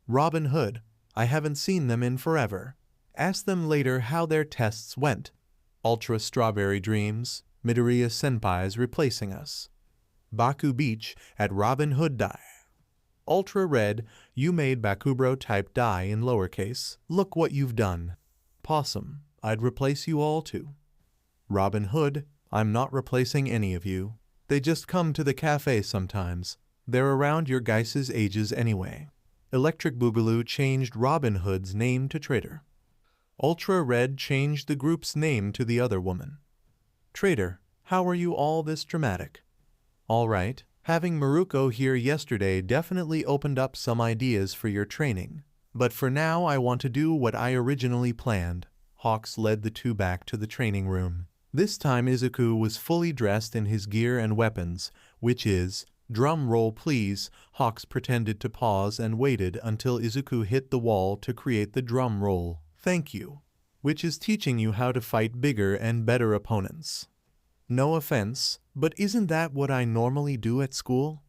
Robin Hood, I haven't seen them in forever. Ask them later how their tests went. Ultra Strawberry Dreams, Midoriya Senpai's replacing us. Baku Beach at Robin Hood die. Ultra Red, you made Bakubro type die in lowercase. Look what you've done. Possum, I'd replace you all too. Robin Hood, I'm not replacing any of you. They just come to the cafe sometimes. They're around your guys' ages anyway. Electric Boogaloo changed Robin Hood's name to Traitor. Ultra Red changed the group's name to the other woman. Traitor, how are you all this dramatic? All right, having Maruko here yesterday definitely opened up some ideas for your training. But for now I want to do what I originally planned. Hawks led the two back to the training room. This time Izuku was fully dressed in his gear and weapons, which is, drum roll please. Hawks pretended to pause and waited until Izuku hit the wall to create the drum roll. Thank you. Which is teaching you how to fight bigger and better opponents. No offense, but isn't that what I normally do at school?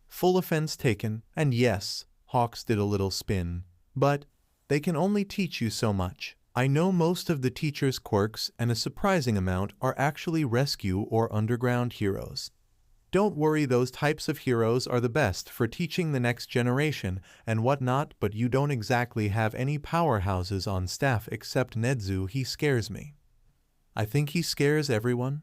Full offense taken, and yes, Hawks did a little spin. But they can only teach you so much. I know most of the teacher's quirks and a surprising amount are actually rescue or underground heroes. Don't worry, those types of heroes are the best for teaching the next generation and whatnot, but you don't exactly have any powerhouses on staff except Nedzu. He scares me. I think he scares everyone.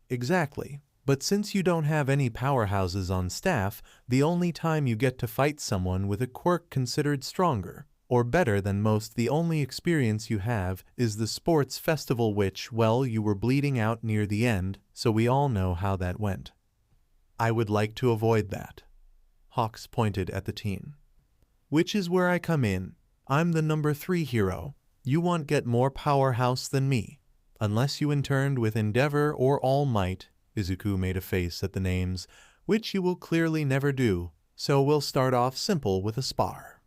Exactly. But since you don't have any powerhouses on staff, the only time you get to fight someone with a quirk considered stronger or better than most, the only experience you have is the sports festival, which, well, you were bleeding out near the end, so we all know how that went. I would like to avoid that. Hawks pointed at the teen. Which is where I come in. I'm the number 3 hero. You won't get more powerhouse than me. Unless you interned with Endeavor or All Might. Izuku made a face at the names, which you will clearly never do, so we'll start off simple with a spar.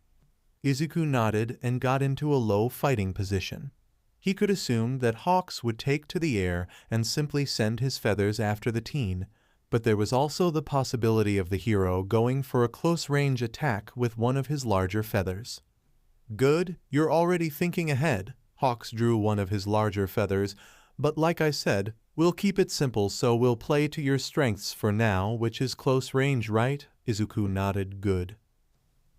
Izuku nodded and got into a low fighting position. He could assume that Hawks would take to the air and simply send his feathers after the teen, but there was also the possibility of the hero going for a close-range attack with one of his larger feathers. Good, you're already thinking ahead. Hawks drew one of his larger feathers, but like I said, we'll keep it simple, so we'll play to your strengths for now, which is close range, right? Izuku nodded. Good.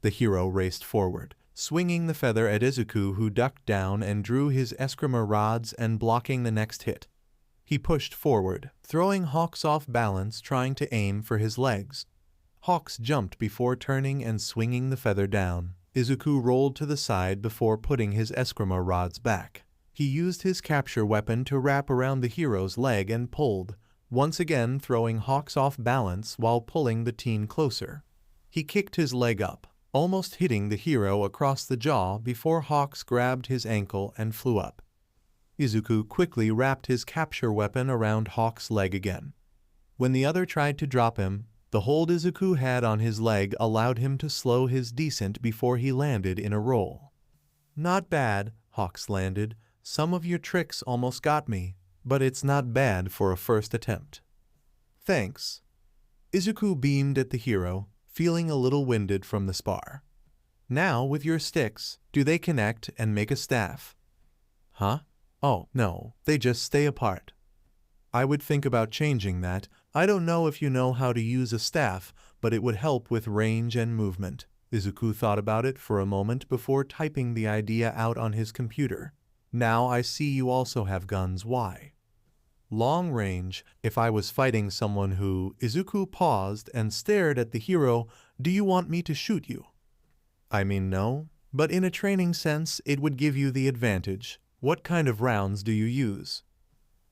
The hero raced forward, swinging the feather at Izuku, who ducked down and drew his escrima rods and blocking the next hit. He pushed forward, throwing Hawks off balance, trying to aim for his legs. Hawks jumped before turning and swinging the feather down. Izuku rolled to the side before putting his escrima rods back. He used his capture weapon to wrap around the hero's leg and pulled. once again throwing Hawks off balance while pulling the teen closer. He kicked his leg up, almost hitting the hero across the jaw before Hawks grabbed his ankle and flew up. Izuku quickly wrapped his capture weapon around Hawks' leg again. When the other tried to drop him, the hold Izuku had on his leg allowed him to slow his descent before he landed in a roll. "Not bad," Hawks landed. "Some of your tricks almost got me, but it's not bad for a first attempt." "Thanks." Izuku beamed at the hero, feeling a little winded from the spar. "Now, with your sticks, do they connect and make a staff?" "Huh? Oh, no, they just stay apart." "I would think about changing that. I don't know if you know how to use a staff, but it would help with range and movement." Izuku thought about it for a moment before typing the idea out on his computer. "Now I see you also have guns. Why?" "Long range. If I was fighting someone who..." Izuku paused and stared at the hero. "Do you want me to shoot you?" "I mean, no, but in a training sense it would give you the advantage. What kind of rounds do you use?"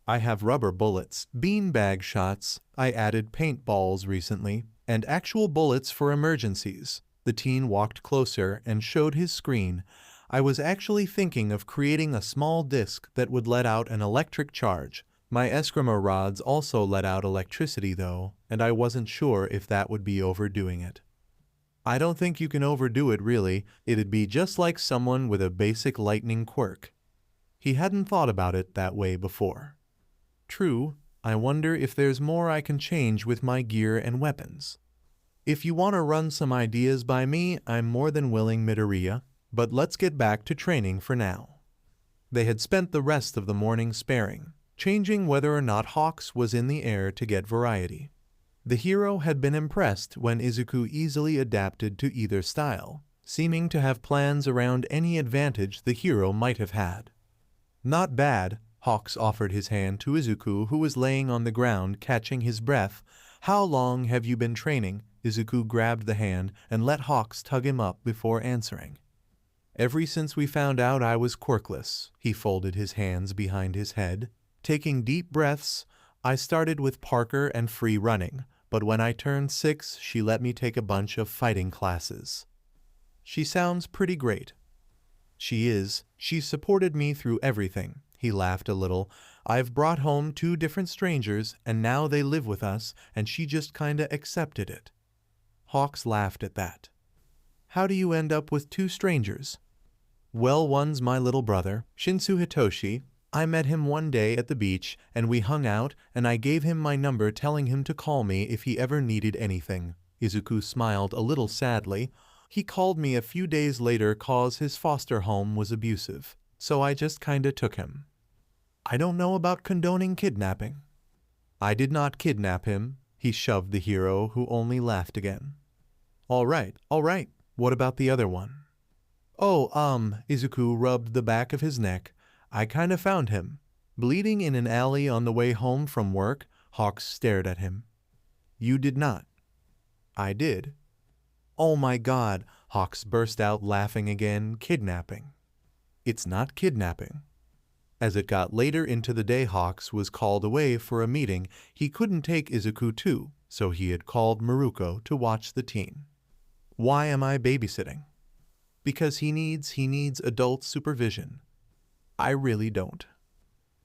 "I have rubber bullets, beanbag shots, I added paintballs recently, and actual bullets for emergencies." The teen walked closer and showed his screen. "I was actually thinking of creating a small disc that would let out an electric charge. My Eskrima rods also let out electricity though, and I wasn't sure if that would be overdoing it." "I don't think you can overdo it really. It'd be just like someone with a basic lightning quirk." He hadn't thought about it that way before. "True. I wonder if there's more I can change with my gear and weapons." "If you want to run some ideas by me, I'm more than willing, Midoriya, but let's get back to training for now." They had spent the rest of the morning sparring, changing whether or not Hawks was in the air to get variety. The hero had been impressed when Izuku easily adapted to either style, seeming to have plans around any advantage the hero might have had. "Not bad." Hawks offered his hand to Izuku, who was laying on the ground catching his breath. "How long have you been training?" Izuku grabbed the hand and let Hawks tug him up before answering. "Ever since we found out I was quirkless." He folded his hands behind his head, taking deep breaths. "I started with Parker and free running, but when I turned 6, she let me take a bunch of fighting classes." "She sounds pretty great." "She is. She supported me through everything." He laughed a little. "I've brought home 2 different strangers, and now they live with us, and she just kinda accepted it." Hawks laughed at that. "How do you end up with 2 strangers?" "Well, one's my little brother, Shinsu Hitoshi. I met him one day at the beach, and we hung out, and I gave him my number telling him to call me if he ever needed anything." Izuku smiled a little sadly. "He called me a few days later 'cause his foster home was abusive, so I just kinda took him." "I don't know about condoning kidnapping." "I did not kidnap him." He shoved the hero, who only laughed again. All right. What about the other one?" "Oh, Izuku rubbed the back of his neck. "I kinda found him. Bleeding in an alley on the way home from work." Hawks stared at him. "You did not." "I did." "Oh my God," Hawks burst out laughing again. "Kidnapping." "It's not kidnapping." As it got later into the day, Hawks was called away for a meeting. He couldn't take Izuku too, so he had called Maruko to watch the teen. "Why am I babysitting?" "Because he needs adult supervision." "I really don't."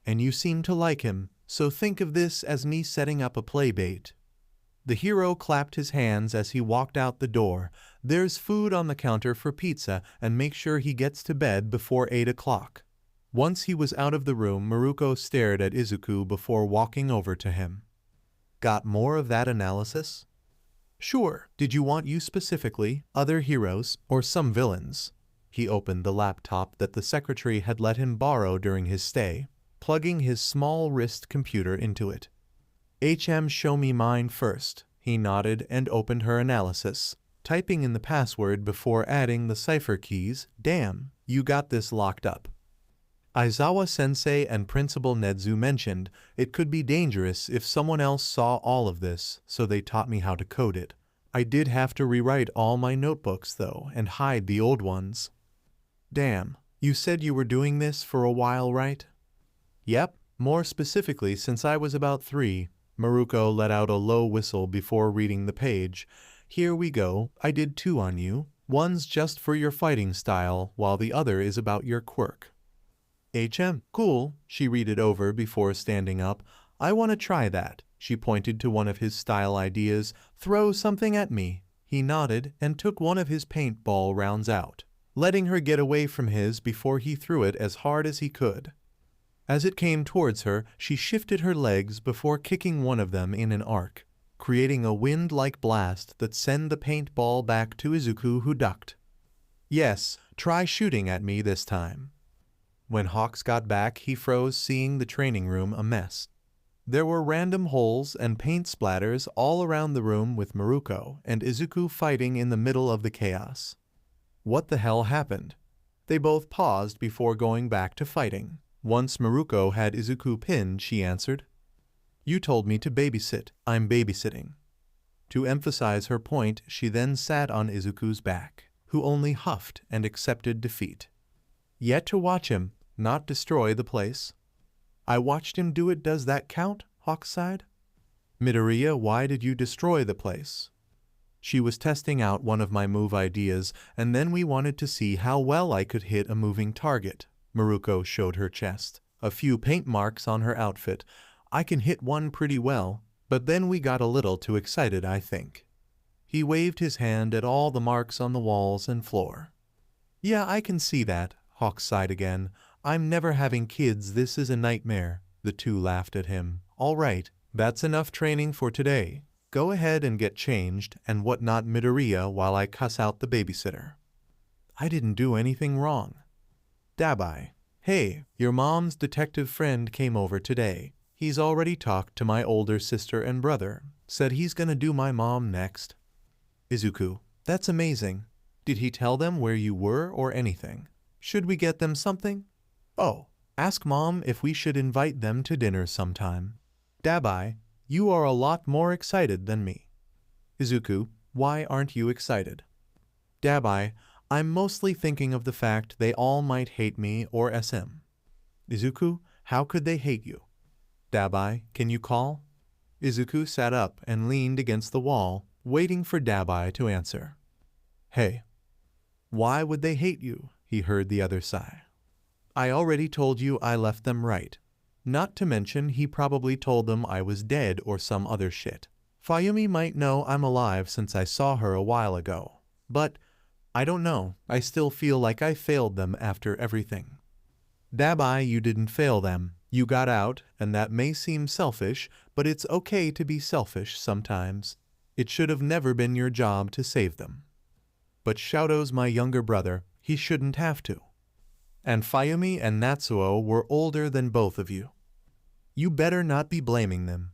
"And you seem to like him, so think of this as me setting up a playbait." The hero clapped his hands as he walked out the door. "There's food on the counter for pizza, and make sure he gets to bed before 8 o'clock. Once he was out of the room, Maruko stared at Izuku before walking over to him. "Got more of that analysis?" "Sure. Did you want you specifically, other heroes, or some villains?" He opened the laptop that the secretary had let him borrow during his stay, plugging his small wrist computer into it. "Show me mine first." He nodded and opened her analysis, typing in the password before adding the cipher keys. "Damn, you got this locked up." Aizawa-sensei and Principal Nedzu mentioned it could be dangerous if someone else saw all of this, so they taught me how to code it. I did have to rewrite all my notebooks though, and hide the old ones. "Damn, you said you were doing this for a while, right?" "Yep, more specifically since I was about 3. Maruko let out a low whistle before reading the page. Here we go, I did 2 on you. One's just for your fighting style, while the other is about your quirk. Cool, she read it over before standing up. I want to try that. She pointed to one of his style ideas. Throw something at me. He nodded and took one of his paintball rounds out, letting her get away from his before he threw it as hard as he could. As it came towards her, she shifted her legs before kicking one of them in an arc, creating a wind-like blast that sent the paintball back to Izuku, who ducked. Yes, try shooting at me this time. When Hawks got back, he froze, seeing the training room a mess. There were random holes and paint splatters all around the room, with Maruko and Izuku fighting in the middle of the chaos. What the hell happened? They both paused before going back to fighting. Once Maruko had Izuku pinned, she answered, "You told me to babysit. I'm babysitting." To emphasize her point, she then sat on Izuku's back, who only huffed and accepted defeat. Yet to watch him, not destroy the place. I watched him do it. Does that count? Hawks sighed. Midoriya, why did you destroy the place? She was testing out one of my move ideas, and then we wanted to see how well I could hit a moving target. Maruko showed her chest, a few paint marks on her outfit. I can hit one pretty well, but then we got a little too excited, I think. He waved his hand at all the marks on the walls and floor. Yeah, I can see that. Hawks sighed again. I'm never having kids. This is a nightmare. The two laughed at him. All right, that's enough training for today. Go ahead and get changed and whatnot, Midoriya, while I cuss out the babysitter. I didn't do anything wrong. Dabi. Hey, your mom's detective friend came over today. He's already talked to my older sister and brother. Said he's gonna do my mom next. Izuku. That's amazing. Did he tell them where you were or anything? Should we get them something? Oh, ask Mom if we should invite them to dinner sometime. Dabi, you are a lot more excited than me. Izuku, why aren't you excited? Dabi, I'm mostly thinking of the fact they all might hate me or SM. Izuku, how could they hate you? Dabi, can you call? Izuku sat up and leaned against the wall, waiting for Dabi to answer. Hey. Why would they hate you? He heard the other sigh. I already told you I left them right. Not to mention he probably told them I was dead or some other shit. Fayumi might know I'm alive since I saw her a while ago. But I don't know. I still feel like I failed them after everything. Dabi, you didn't fail them. You got out, and that may seem selfish, but it's okay to be selfish sometimes. It should have never been your job to save them. But Shoto's my younger brother. He shouldn't have to. And Fayumi and Natsuo were older than both of you. You better not be blaming them.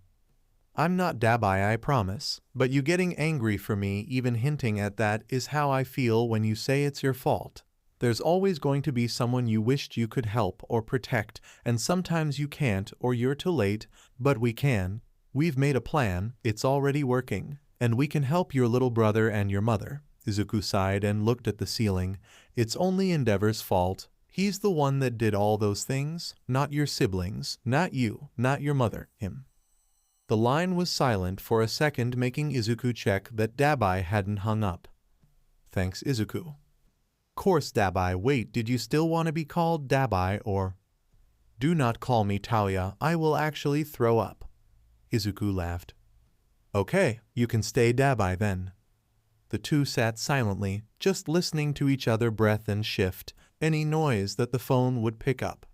I'm not Dabi, I promise, but you getting angry for me, even hinting at that, is how I feel when you say it's your fault. There's always going to be someone you wished you could help or protect, and sometimes you can't or you're too late, but we can. We've made a plan, it's already working, and we can help your little brother and your mother. Izuku sighed and looked at the ceiling. It's only Endeavor's fault. He's the one that did all those things, not your siblings, not you, not your mother, him. The line was silent for a second, making Izuku check that Dabi hadn't hung up. Thanks, Izuku. Course, Dabi. Wait, did you still want to be called Dabi or... Do not call me Taoya, I will actually throw up. Izuku laughed. Okay, you can stay Dabi then. The two sat silently, just listening to each other breath and shift, any noise that the phone would pick up.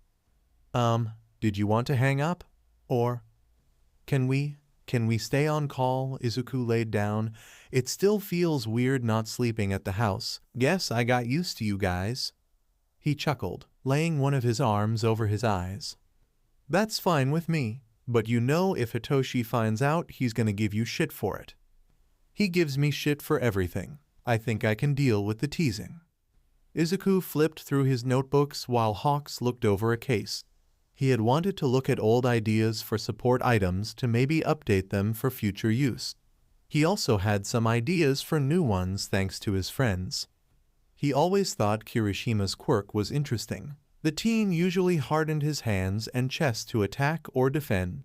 Did you want to hang up? Or... Can we stay on call? Izuku laid down. It still feels weird not sleeping at the house. Guess I got used to you guys. He chuckled, laying one of his arms over his eyes. That's fine with me, but you know if Hitoshi finds out, he's gonna give you shit for it. He gives me shit for everything. I think I can deal with the teasing. Izuku flipped through his notebooks while Hawks looked over a case. He had wanted to look at old ideas for support items to maybe update them for future use. He also had some ideas for new ones thanks to his friends. He always thought Kirishima's quirk was interesting. The teen usually hardened his hands and chest to attack or defend.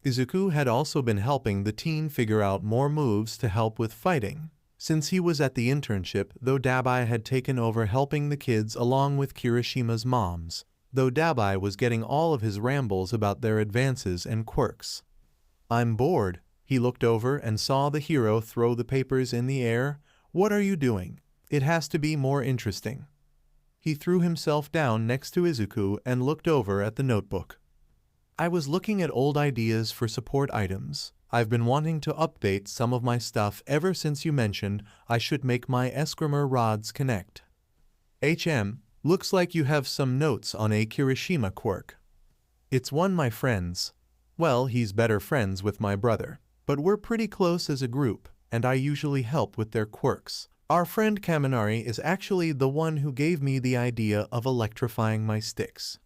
Izuku had also been helping the teen figure out more moves to help with fighting. Since he was at the internship, though Dabi had taken over helping the kids along with Kirishima's moms, though Dabi was getting all of his rambles about their advances and quirks. I'm bored. He looked over and saw the hero throw the papers in the air. What are you doing? It has to be more interesting. He threw himself down next to Izuku and looked over at the notebook. I was looking at old ideas for support items. I've been wanting to update some of my stuff ever since you mentioned I should make my Escrimer rods connect. Looks like you have some notes on a Kirishima quirk. It's one my friends. Well, he's better friends with my brother, but we're pretty close as a group, and I usually help with their quirks. Our friend Kaminari is actually the one who gave me the idea of electrifying my sticks.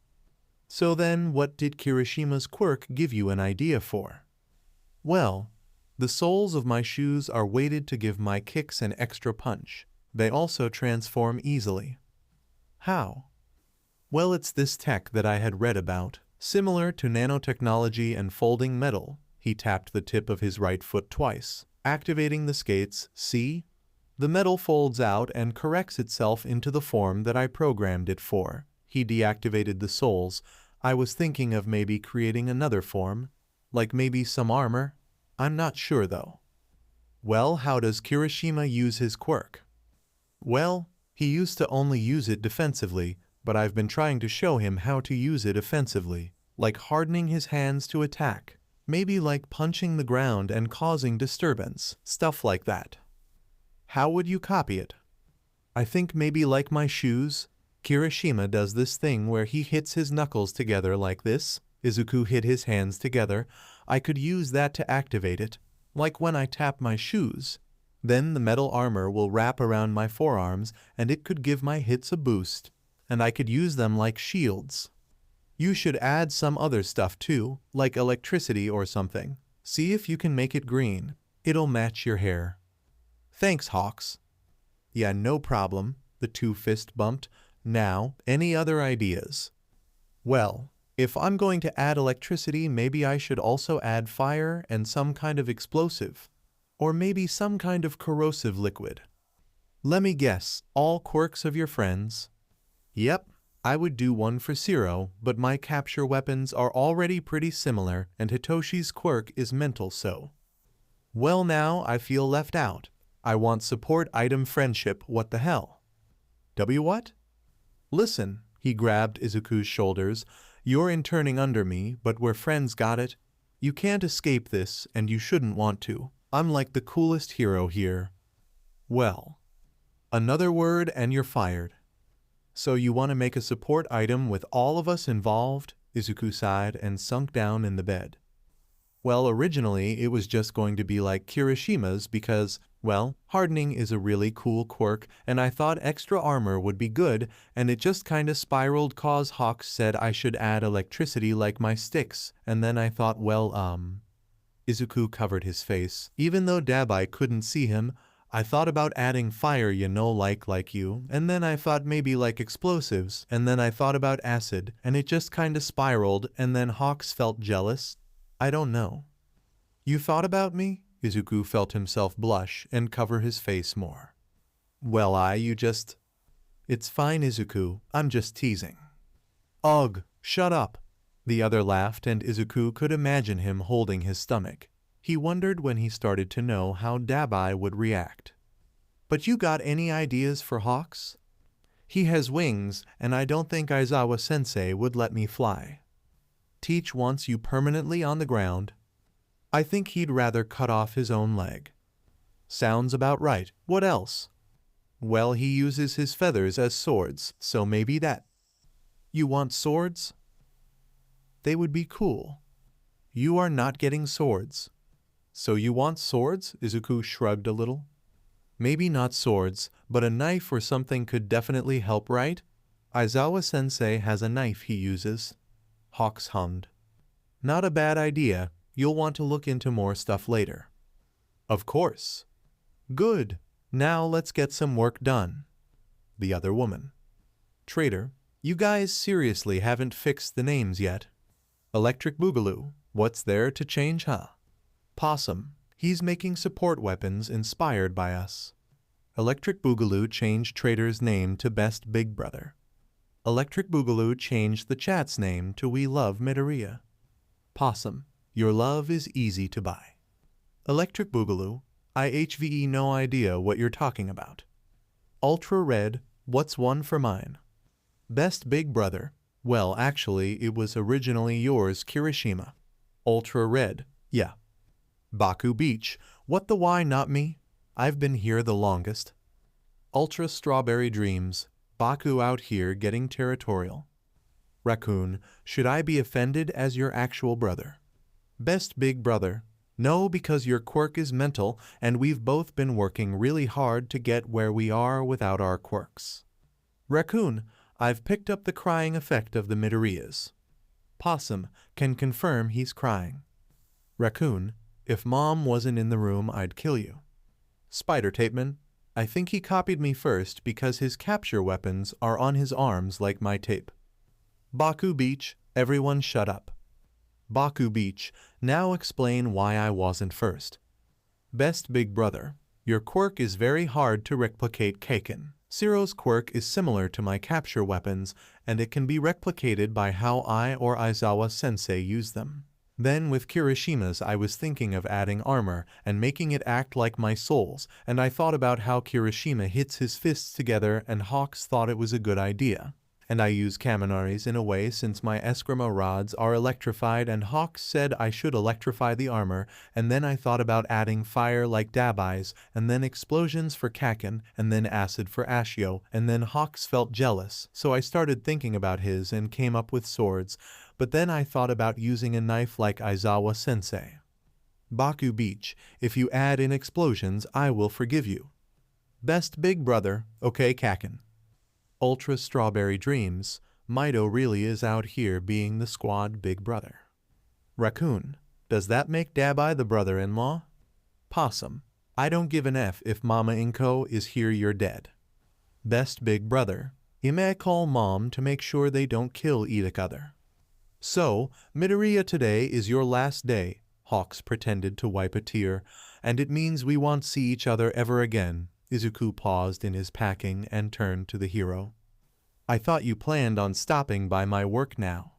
So then, what did Kirishima's quirk give you an idea for? Well, the soles of my shoes are weighted to give my kicks an extra punch. They also transform easily. How? Well, it's this tech that I had read about. Similar to nanotechnology and folding metal. He tapped the tip of his right foot twice, activating the skates. See? The metal folds out and corrects itself into the form that I programmed it for. He deactivated the soles. I was thinking of maybe creating another form, like maybe some armor. I'm not sure though. Well, how does Kirishima use his quirk? Well, he used to only use it defensively, but I've been trying to show him how to use it offensively, like hardening his hands to attack, maybe like punching the ground and causing disturbance, stuff like that. How would you copy it? I think maybe like my shoes. Kirishima does this thing where he hits his knuckles together like this. Izuku hit his hands together. I could use that to activate it, like when I tap my shoes. Then the metal armor will wrap around my forearms and it could give my hits a boost, and I could use them like shields. You should add some other stuff too, like electricity or something. See if you can make it green. It'll match your hair. Thanks, Hawks. Yeah, no problem. The two fist bumped. Now, any other ideas? Well, if I'm going to add electricity, maybe I should also add fire and some kind of explosive. Or maybe some kind of corrosive liquid. Let me guess, all quirks of your friends? Yep, I would do one for Zero, but my capture weapons are already pretty similar and Hitoshi's quirk is mental so. Well now, I feel left out. I want support item friendship, what the hell? What? Listen, he grabbed Izuku's shoulders. You're interning under me, but we're friends, got it? You can't escape this, and you shouldn't want to. I'm like the coolest hero here. Well, another word and you're fired. So you want to make a support item with all of us involved? Izuku sighed and sunk down in the bed. Well, originally it was just going to be like Kirishima's because, well, hardening is a really cool quirk and I thought extra armor would be good and it just kinda spiraled cause Hawks said I should add electricity like my sticks and then I thought Izuku covered his face. Even though Dabi couldn't see him, I thought about adding fire like you, and then I thought maybe like explosives, and then I thought about acid, and it just kinda spiraled, and then Hawks felt jealous. I don't know. You thought about me? Izuku felt himself blush and cover his face more. Well, It's fine, Izuku, I'm just teasing. Ugh, shut up. The other laughed and Izuku could imagine him holding his stomach. He wondered when he started to know how Dabi would react. But you got any ideas for Hawks? He has wings, and I don't think Aizawa-sensei would let me fly. Teach wants you permanently on the ground. I think he'd rather cut off his own leg. Sounds about right. What else? Well, he uses his feathers as swords, so maybe that. You want swords? They would be cool. You are not getting swords. So you want swords? Izuku shrugged a little. Maybe not swords, but a knife or something could definitely help, right? Aizawa-sensei has a knife he uses. Hawks hummed. Not a bad idea. You'll want to look into more stuff later. Of course. Good. Now let's get some work done. The other woman. Trader, you guys seriously haven't fixed the names yet. Electric Boogaloo. What's there to change, huh? Possum. He's making support weapons inspired by us. Electric Boogaloo changed Trader's name to Best Big Brother. Electric Boogaloo changed the chat's name to We Love Midoriya. Possum. Your love is easy to buy. Electric Boogaloo. I HVE no idea what you're talking about. Ultra Red. What's one for mine? Best Big Brother. Well, actually, it was originally yours, Kirishima. Ultra Red. Yeah. Baku Beach. What the why not me? I've been here the longest. Ultra Strawberry Dreams. Baku out here getting territorial. Raccoon. Should I be offended as your actual brother? Best Big Brother. No, because your quirk is mental and we've both been working really hard to get where we are without our quirks. Raccoon. I've picked up the crying effect of the Midoriyas. Possum. Can confirm he's crying. Raccoon. If Mom wasn't in the room, I'd kill you. Spider Tapeman. I think he copied me first because his capture weapons are on his arms like my tape. Baku Beach. Everyone shut up. Baku Beach. Now explain why I wasn't first. Best Big Brother. Your quirk is very hard to replicate, Kaken. Zero's quirk is similar to my capture weapons, and it can be replicated by how I or Aizawa-sensei use them. Then with Kirishima's I was thinking of adding armor and making it act like my souls, and I thought about how Kirishima hits his fists together and Hawks thought it was a good idea. And I use Kaminari's in a way since my Eskrima rods are electrified and Hawks said I should electrify the armor, and then I thought about adding fire like Dabi's, and then explosions for Kaken, and then acid for Ashio, and then Hawks felt jealous, so I started thinking about his and came up with swords, but then I thought about using a knife like Aizawa-sensei. Baku Beach. If you add in explosions, I will forgive you. Best Big Brother. Okay, Kaken. Ultra Strawberry Dreams. Mido really is out here being the squad big brother. Raccoon. Does that make Dabi the brother-in-law? Possum. I don't give an F if Mama Inko is here, you're dead. Best Big Brother. You may call Mom to make sure they don't kill each other. So, Midoriya, today is your last day, Hawks pretended to wipe a tear, and it means we won't see each other ever again. Izuku paused in his packing and turned to the hero. I thought you planned on stopping by my work now.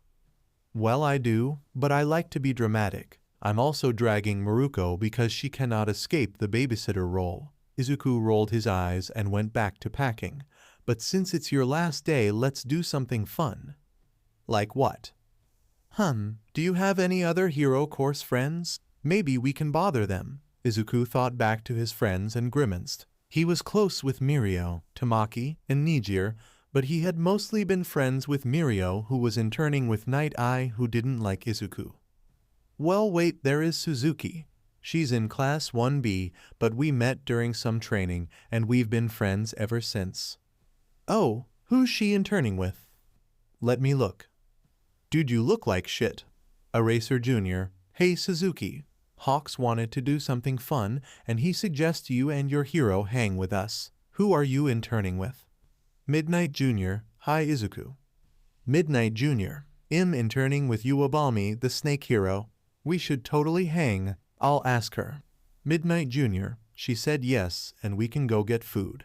Well, I do, but I like to be dramatic. I'm also dragging Maruko because she cannot escape the babysitter role. Izuku rolled his eyes and went back to packing. But since it's your last day, let's do something fun. Like what? Do you have any other hero course friends? Maybe we can bother them. Izuku thought back to his friends and grimaced. He was close with Mirio, Tamaki, and Nijir, but he had mostly been friends with Mirio, who was interning with Night Eye, who didn't like Izuku. Well, wait, there is Suzuki. She's in Class 1B, but we met during some training, and we've been friends ever since. Oh, who's she interning with? Let me look. Dude, you look like shit. Eraser Jr. Hey, Suzuki. Hawks wanted to do something fun, and he suggests you and your hero hang with us. Who are you interning with? Midnight Jr. Hi, Izuku. Midnight Jr. Interning with Uebalmi, the snake hero. We should totally hang. I'll ask her. Midnight Jr. She said yes, and we can go get food.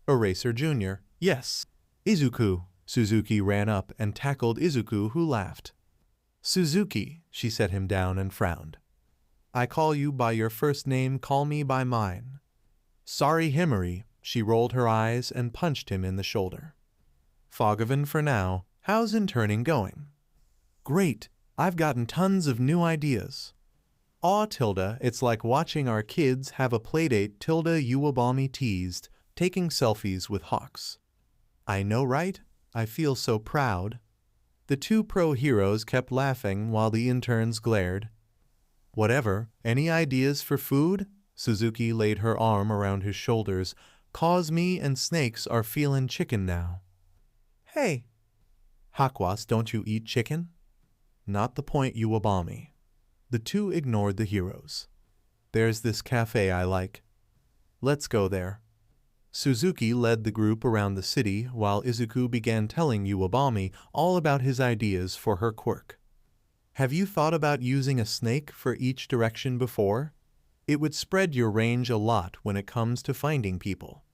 Eraser Jr. Yes. Izuku. Suzuki ran up and tackled Izuku, who laughed. Suzuki. She set him down and frowned. I call you by your first name, call me by mine. Sorry, Himari. She rolled her eyes and punched him in the shoulder. Fogovan for now. How's interning going? Great. I've gotten tons of new ideas. Aw, Tilda, it's like watching our kids have a playdate, Tilda Uebalmi teased, taking selfies with Hawks. I know, right? I feel so proud. The two pro heroes kept laughing while the interns glared. Whatever, any ideas for food? Suzuki laid her arm around his shoulders. Cause me and Snakes are feelin' chicken now. Hey. Hakwas, don't you eat chicken? Not the point, Uebalmi. The two ignored the heroes. There's this cafe I like. Let's go there. Suzuki led the group around the city while Izuku began telling Uebalmi all about his ideas for her quirk. Have you thought about using a snake for each direction before? It would spread your range a lot when it comes to finding people.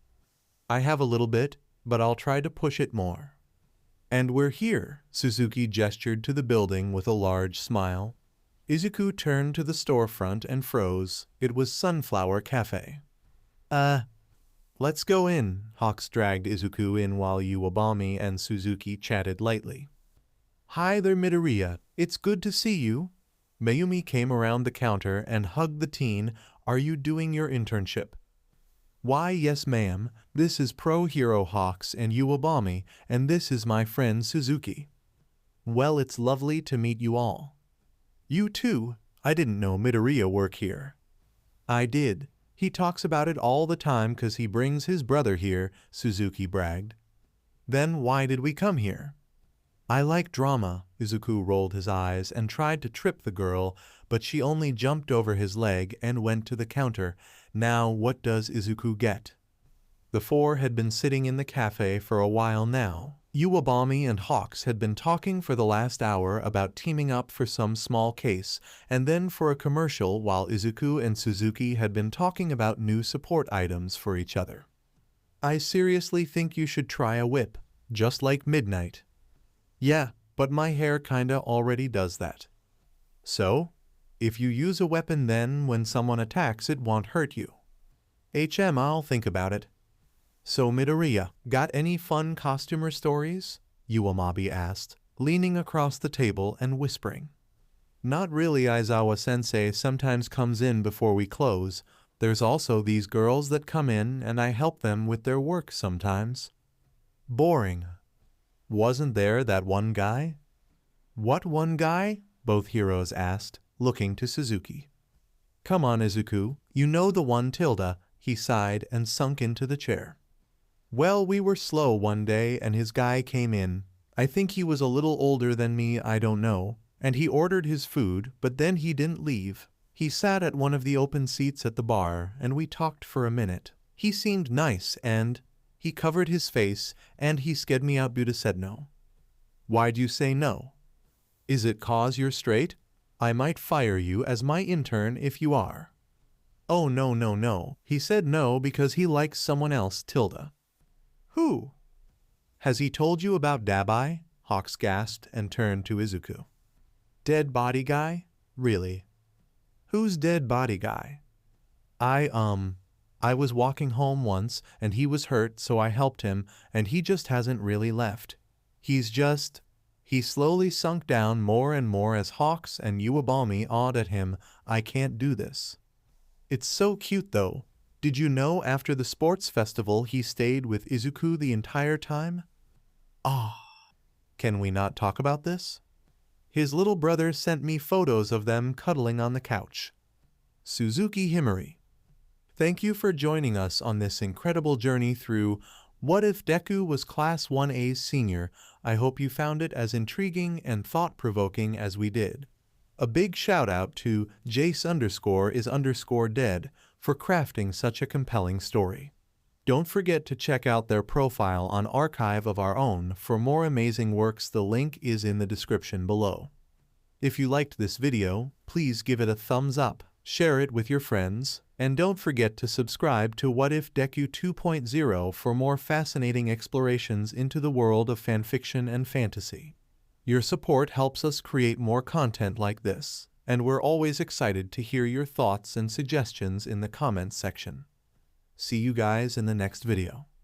I have a little bit, but I'll try to push it more. And we're here, Suzuki gestured to the building with a large smile. Izuku turned to the storefront and froze. It was Sunflower Cafe. Let's go in. Hawks dragged Izuku in while Iwabami and Suzuki chatted lightly. Hi there, Midoriya. It's good to see you. Mayumi came around the counter and hugged the teen. Are you doing your internship? Why, yes ma'am. This is Pro Hero Hawks and Iwabami, and this is my friend Suzuki. Well, it's lovely to meet you all. You too. I didn't know Midoriya worked here. I did. He talks about it all the time 'cause he brings his brother here, Suzuki bragged. Then why did we come here? I like drama. Izuku rolled his eyes and tried to trip the girl, but she only jumped over his leg and went to the counter. Now what does Izuku get? The four had been sitting in the cafe for a while now. Iwabami and Hawks had been talking for the last hour about teaming up for some small case, and then for a commercial, while Izuku and Suzuki had been talking about new support items for each other. I seriously think you should try a whip, just like Midnight. Yeah, but my hair kinda already does that. So, if you use a weapon then when someone attacks it won't hurt you. I'll think about it. So Midoriya, got any fun costumer stories? Iwamabi asked, leaning across the table and whispering. Not really. Aizawa-sensei sometimes comes in before we close. There's also these girls that come in and I help them with their work sometimes. Boring. Wasn't there that one guy? What one guy? Both heroes asked, looking to Suzuki. Come on, Izuku, you know the one. Tilda, he sighed and sunk into the chair. Well, we were slow one day and his guy came in. I think he was a little older than me, I don't know, and he ordered his food, but then he didn't leave. He sat at one of the open seats at the bar and we talked for a minute. He seemed nice and he covered his face and he scared me out. Buddha said no. Why'd you say no? Is it 'cause you're straight? I might fire you as my intern if you are. Oh no. He said no because he likes someone else. Tilda. Who? Has he told you about Dabi? Hawks gasped and turned to Izuku. Dead body guy? Really? Who's dead body guy? I was walking home once and he was hurt, so I helped him and he just hasn't really left. He slowly sunk down more and more as Hawks and Iwabami awed at him. I can't do this. It's so cute though. Did you know after the sports festival he stayed with Izuku the entire time? Can we not talk about this? His little brother sent me photos of them cuddling on the couch. Suzuki Himari. Thank you for joining us on this incredible journey through What If Deku Was Class 1A's Senior. I hope you found it as intriguing and thought-provoking as we did. A big shout out to Jace_is_dead for crafting such a compelling story. Don't forget to check out their profile on Archive of Our Own for more amazing works. The link is in the description below. If you liked this video, please give it a thumbs up, share it with your friends, and don't forget to subscribe to What If Deku 2.0 for more fascinating explorations into the world of fanfiction and fantasy. Your support helps us create more content like this, and we're always excited to hear your thoughts and suggestions in the comments section. See you guys in the next video.